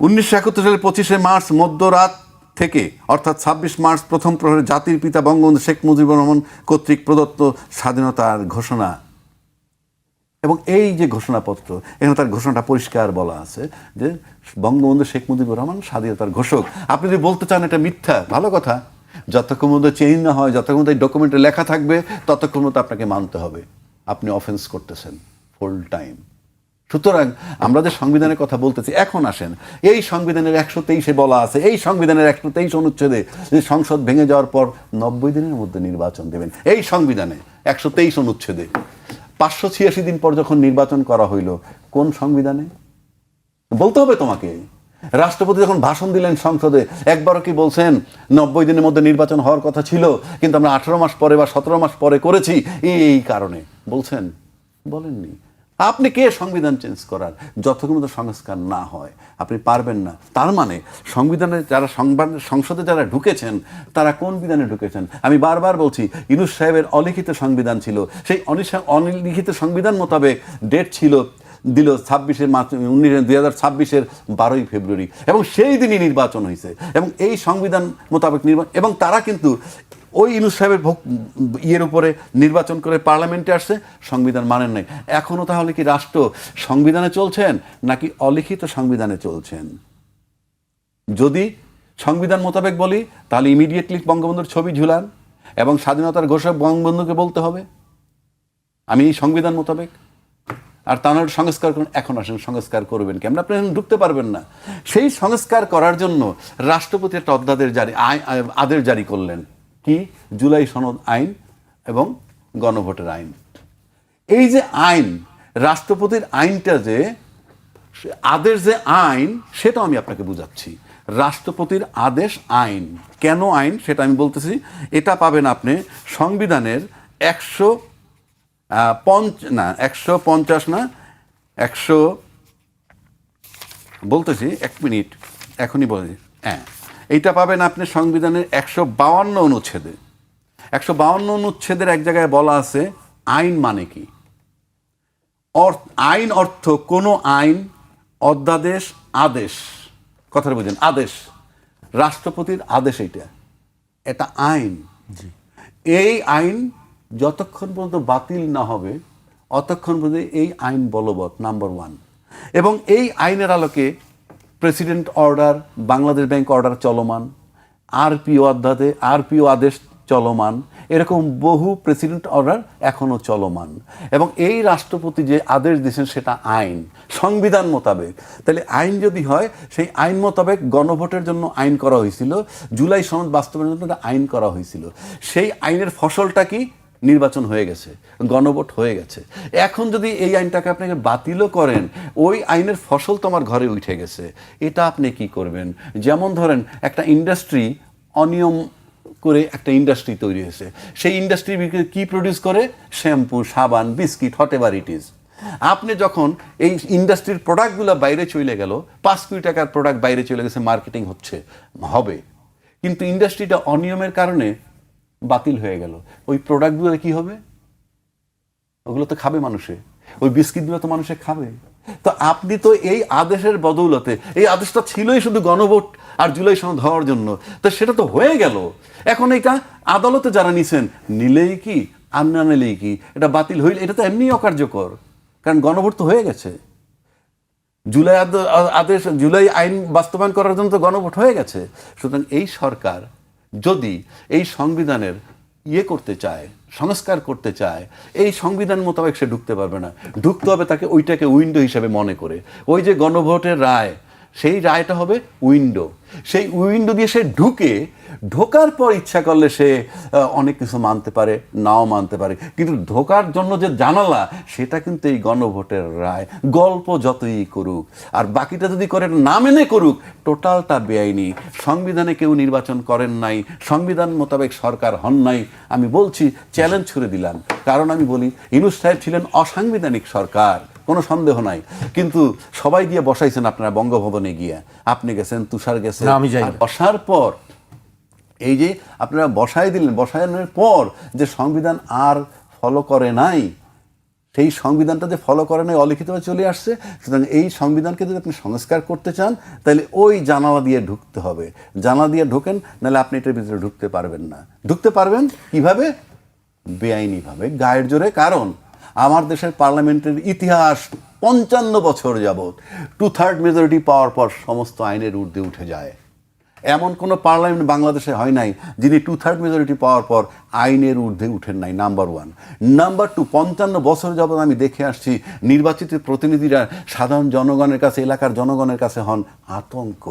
1971 সালের 25শে মার্চ মধ্যরাত থেকে অর্থাৎ 26 মার্চ প্রথম প্রহরে জাতির পিতা বঙ্গবন্ধু শেখ মুজিবুর রহমান কর্তৃক প্রদত্ত স্বাধীনতার ঘোষণা। এবং এই যে ঘোষণাপত্র, এখানে তার ঘোষণাটা পরিষ্কার বলা আছে যে বঙ্গবন্ধু শেখ মুজিবুর রহমান স্বাধীনতার ঘোষক। আপনি যদি বলতে চান এটা মিথ্যা, ভালো কথা। যতক্ষণ মধ্যে চেঞ্জ না হয়, যতক্ষণ মধ্যে এই ডকুমেন্টে লেখা থাকবে, ততক্ষণ মতো আপনাকে মানতে হবে। আপনি অফেন্স করতেছেন ফুল টাইম। সুতরাং আমরা যে সংবিধানের কথা বলতেছি, এখন আসেন এই সংবিধানের 123-এ বলা আছে, এই সংবিধানের 123 অনুচ্ছেদে যে সংসদ ভেঙে যাওয়ার পর 90 দিনের মধ্যে নির্বাচন দেবেন। এই সংবিধানে 123 অনুচ্ছেদে 586 দিন পর যখন নির্বাচন করা হইল, কোন সংবিধানে? বলতে হবে তোমাকে। রাষ্ট্রপতি যখন ভাষণ দিলেন সংসদে, একবারও কি বলছেন 90 দিনের মধ্যে নির্বাচন হওয়ার কথা ছিল, কিন্তু আমরা 18 মাস পরে বা 17 মাস পরে করেছি এই কারণে? বলছেন? বলেননি। আপনি কে সংবিধান চেঞ্জ করার? যতক্ষণ পর্যন্ত সংস্কার না হয় আপনি পারবেন না। তার মানে সংবিধানে যারা সংসদে যারা ঢুকেছেন, তারা কোন বিধানে ঢুকেছেন? আমি বারবার বলছি, ইউনূস সাহেবের অলিখিত সংবিধান ছিল। সেই অলিখিত সংবিধান মোতাবেক ডেট ছিল, দিল 26শে মার্চ 2026-এর 12ই ফেব্রুয়ারি, এবং সেই দিনই নির্বাচন হয়েছে। এবং এই সংবিধান মোতাবেক নির্বাচন, এবং তারা কিন্তু ওই ইউনূস সাহেবের ইয়ের উপরে নির্বাচন করে পার্লামেন্টে আসছে, সংবিধান মানেন নাই। এখনো তাহলে কি রাষ্ট্র সংবিধানে চলছেন নাকি অলিখিত সংবিধানে চলছেন? যদি সংবিধান মোতাবেক বলি, তাহলে ইমিডিয়েটলি বঙ্গবন্ধুর ছবি ঝুলান এবং স্বাধীনতার ঘোষক বঙ্গবন্ধুকে বলতে হবে আমি এই সংবিধান মোতাবেক। আর তা নাহলে সংস্কার করুন। এখন আসেন, সংস্কার করবেন কি? আপনি ঢুকতে পারবেন না। সেই সংস্কার করার জন্য রাষ্ট্রপতি একটা আদেশ জারি করলেন। কি? জুলাই সনদ আইন এবং গণভোটের আইন। এই যে আইন, রাষ্ট্রপতির আইনটা যে আদেশ যে আইন সেটাও আমি আপনাকে বুঝাচ্ছি। রাষ্ট্রপতির আদেশ আইন। কেন আইন সেটা আমি বলতেছি। এটা পাবেন আপনি সংবিধানের 150 না 100 বলতেছি, এক মিনিট এখনই বলি। হ্যাঁ, এইটা পাবেন আপনি সংবিধানের 152 অনুচ্ছেদে। 152 অনুচ্ছেদের এক জায়গায় বলা আছে আইন মানে কি। আইন অর্থ কোনো আইন, অধ্যাদেশ, আদেশ, কথাটা বুঝেন, আদেশ, রাষ্ট্রপতির আদেশ, এটা আইন। এই আইন যতক্ষণ পর্যন্ত বাতিল না হবে অতক্ষণ পর্যন্ত এই আইন বলবৎ, নাম্বার 1। এবং এই আইনের আলোকে president order, Bangladesh bank order চলমান, আরপিও আদেশ চলমান, এরকম বহু প্রেসিডেন্ট অর্ডার এখনো চলমান। এবং এই রাষ্ট্রপতি যে আদেশ দিয়েছেন সেটা আইন, সংবিধান মোতাবেক। তাহলে আইন যদি হয়, সেই আইন মোতাবেক গণভোটের জন্য আইন করা হয়েছিল, জুলাই সনদ বাস্তবায়নের জন্য একটা আইন করা হয়েছিল। সেই আইনের ফসলটা কি? নির্বাচন হয়ে গেছে, গণভোট হয়ে গেছে। এখন যদি এই আইনটাকে আপনাকে বাতিলও করেন, ওই আইনের ফসল তোমার ঘরে উঠে গেছে, এটা আপনি কি করবেন? যেমন ধরেন একটা ইন্ডাস্ট্রি অনিয়ম করে একটা ইন্ডাস্ট্রি তৈরি হয়েছে, সেই ইন্ডাস্ট্রি কি প্রডিউস করে? শ্যাম্পু, সাবান, biscuit, what ever it is. আপনি যখন এই ইন্ডাস্ট্রির প্রোডাক্টগুলো বাইরে চলে গেল, 5 কোটি টাকার প্রোডাক্ট বাইরে চলে গেছে, মার্কেটিং হবে, কিন্তু ইন্ডাস্ট্রিটা অনিয়মের কারণে বাতিল হয়ে গেল, ওই প্রোডাক্টগুলো কি হবে? ওগুলো তো খাবে মানুষে, ওই বিস্কিটগুলো তো মানুষে খাবে। তো আপনি তো এই আদেশের বদৌলতে, এই আদেশটা ছিলই শুধু গণভোট আর জুলাই সনদ হওয়ার জন্য, তো সেটা তো হয়ে গেল। এখন এটা আদালতে যারা নিছেন, নিলেই কি আর না নিলেই কি, এটা বাতিল হইলে এটা তো এমনি অকার্যকর, কারণ গণভোট তো হয়ে গেছে। জুলাই আইন বাস্তবায়ন করার জন্য তো গণভোট হয়ে গেছে। সুতরাং এই সরকার যদি এই সংবিধানের করতে চায়, সংস্কার করতে চায়, এই সংবিধান মোতাবেক সে ঢুকতে পারবে না। ঢুকতে হবে তাকে ওইটাকে উইন্ডো হিসাবে মনে করে। ওই যে গণভোটের রায়, সেই রায়টা হবে উইন্ডো। সেই উইন্ডো দিয়ে সে ঢোকার পর ইচ্ছা করলে সে অনেক কিছু মানতে পারে, নাও মানতে পারে, কিন্তু ঢোকার জন্য যে জানালা, সেটা কিন্তু এই গণভোটের রায়। গল্প যতই করুক আর বাকিটা যদি করে না মেনে করুক, টোটালটা বেআইনি। সংবিধানে কেউ নির্বাচন করেন নাই, সংবিধান মোতাবেক সরকার হন নাই। আমি বলছি, চ্যালেঞ্জ ছুড়ে দিলাম, কারণ আমি বলি ইউনূস সাহেব ছিলেন অসাংবিধানিক সরকার, কোনো সন্দেহ নাই, কিন্তু সবাই দিয়ে বসাইছেন আপনারা বঙ্গভবনে গিয়ে। আপনি গেছেন, তুষার গেছে, বসার পর এই যে আপনারা বসাই দিলেন, বসানোর পর যে সংবিধান আর ফলো করে নাই, সেই সংবিধানটা যে ফলো করে নাই, অলিখিতভাবে চলে আসছে। সুতরাং এই সংবিধানকে যদি আপনি সংস্কার করতে চান, তাহলে ওই জানালা দিয়ে ঢুকতে হবে। জানালা দিয়ে ঢোকেন, নাহলে আপনি এটার ভিতরে ঢুকতে পারবেন না। ঢুকতে পারবেন কিভাবে? বেআইনিভাবে, গায়ের জোরে। কারণ আমার দেশের পার্লামেন্টের ইতিহাস 55 বছর যাবৎ 2/3 মেজরিটি পাওয়ার পর সমস্ত আইনের ঊর্ধ্বে উঠে যায়। এমন কোনো পার্লামেন্ট বাংলাদেশে হয় নাই যিনি 2/3 মেজরিটি পাওয়ার পর আইনের ঊর্ধ্বে উঠেন নাই, নাম্বার 1। নাম্বার 2, 55 বছর যাবৎ আমি দেখে আসছি নির্বাচিত প্রতিনিধিরা সাধারণ জনগণের কাছে, এলাকার জনগণের কাছে হন আতঙ্ক।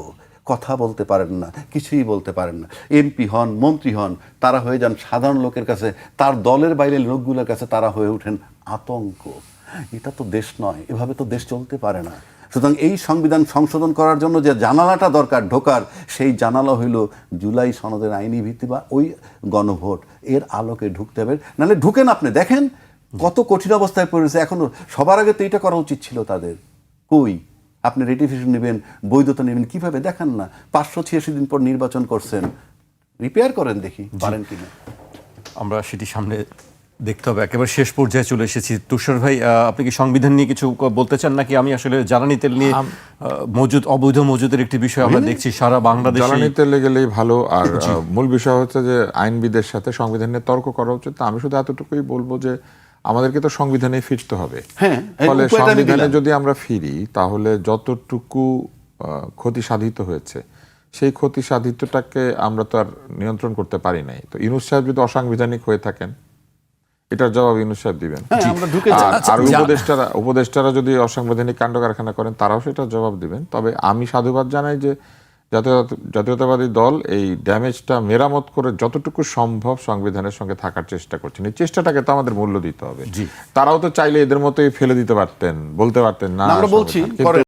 কথা বলতে পারেন না, কিছুই বলতে পারেন না। এমপি হন, মন্ত্রী হন, তারা হয়ে যান সাধারণ লোকের কাছে, তার দলের বাইরের লোকগুলোর কাছে তারা হয়ে ওঠেন আতঙ্ক। এটা তো দেশ নয়, এভাবে তো দেশ চলতে পারে না। সুতরাং এই সংবিধান সংশোধন করার জন্য যে জানালাটা দরকার ঢোকার, সেই জানালা হইল জুলাই সনদের আইনি ভিত্তি বা ওই গণভোট, এর আলোকে ঢুকতে হবে। নাহলে ঢুকেন, আপনি দেখেন কত কঠিন অবস্থায় পড়েছে। এখনো সবার আগে তো এইটা করা উচিত ছিল তাদের। কই আপনি রেটিফিকেশন নেবেন, বৈধতা নেবেন, কিভাবে দেখান না? 586 দিন পর নির্বাচন করছেন, রিপেয়ার করেন, দেখি পারেন কিনা। আমরা সেটি সামনে দেখতে হবে। একেবারে শেষ পর্যায়ে চলে এসেছি। তুষার ভাই, আপনি কি সংবিধান নিয়ে কিছু বলতে চান নাকি? আমি আসলে জ্বালানি তেল নিয়ে অবৈধ মজুদের একটি বিষয় আমরা দেখছি সারা বাংলাদেশে। জ্বালানি তেলে গেলেই ভালো। আর মূল বিষয় হচ্ছে যে আইনবিদের সাথে সংবিধান নিয়ে তর্ক করা উচিত। আমি শুধু এতটুকুই বলবো যে আমাদেরকে তো সংবিধানে ফিরতে হবে। ফলে সংবিধানে যদি আমরা ফিরি, তাহলে যতটুকু ক্ষতি সাধিত হয়েছে, সেই ক্ষতি সাধিতটাকে আমরা তো আর নিয়ন্ত্রণ করতে পারি নাই। তো ইউনূস সাহেব যদি অসাংবিধানিক হয়ে থাকেন, এটার জবাব ইউনূস সাহেব দিবেন। আর উপদেষ্টারা যদি অসাংবিধানিক কাণ্ড কারখানা করেন, তারাও সেটার জবাব দিবেন। তবে আমি সাধুবাদ জানাই যে জাতীয়তাবাদী দল এই ড্যামেজটা মেরামত করে যতটুকু সম্ভব সংবিধানের সঙ্গে থাকার চেষ্টা করছেন। এই চেষ্টাটাকে তো আমাদের মূল্য দিতে হবে। তারাও তো চাইলে এদের মতোই ফেলে দিতে পারতেন, বলতে পারতেন না, আমরা বলছি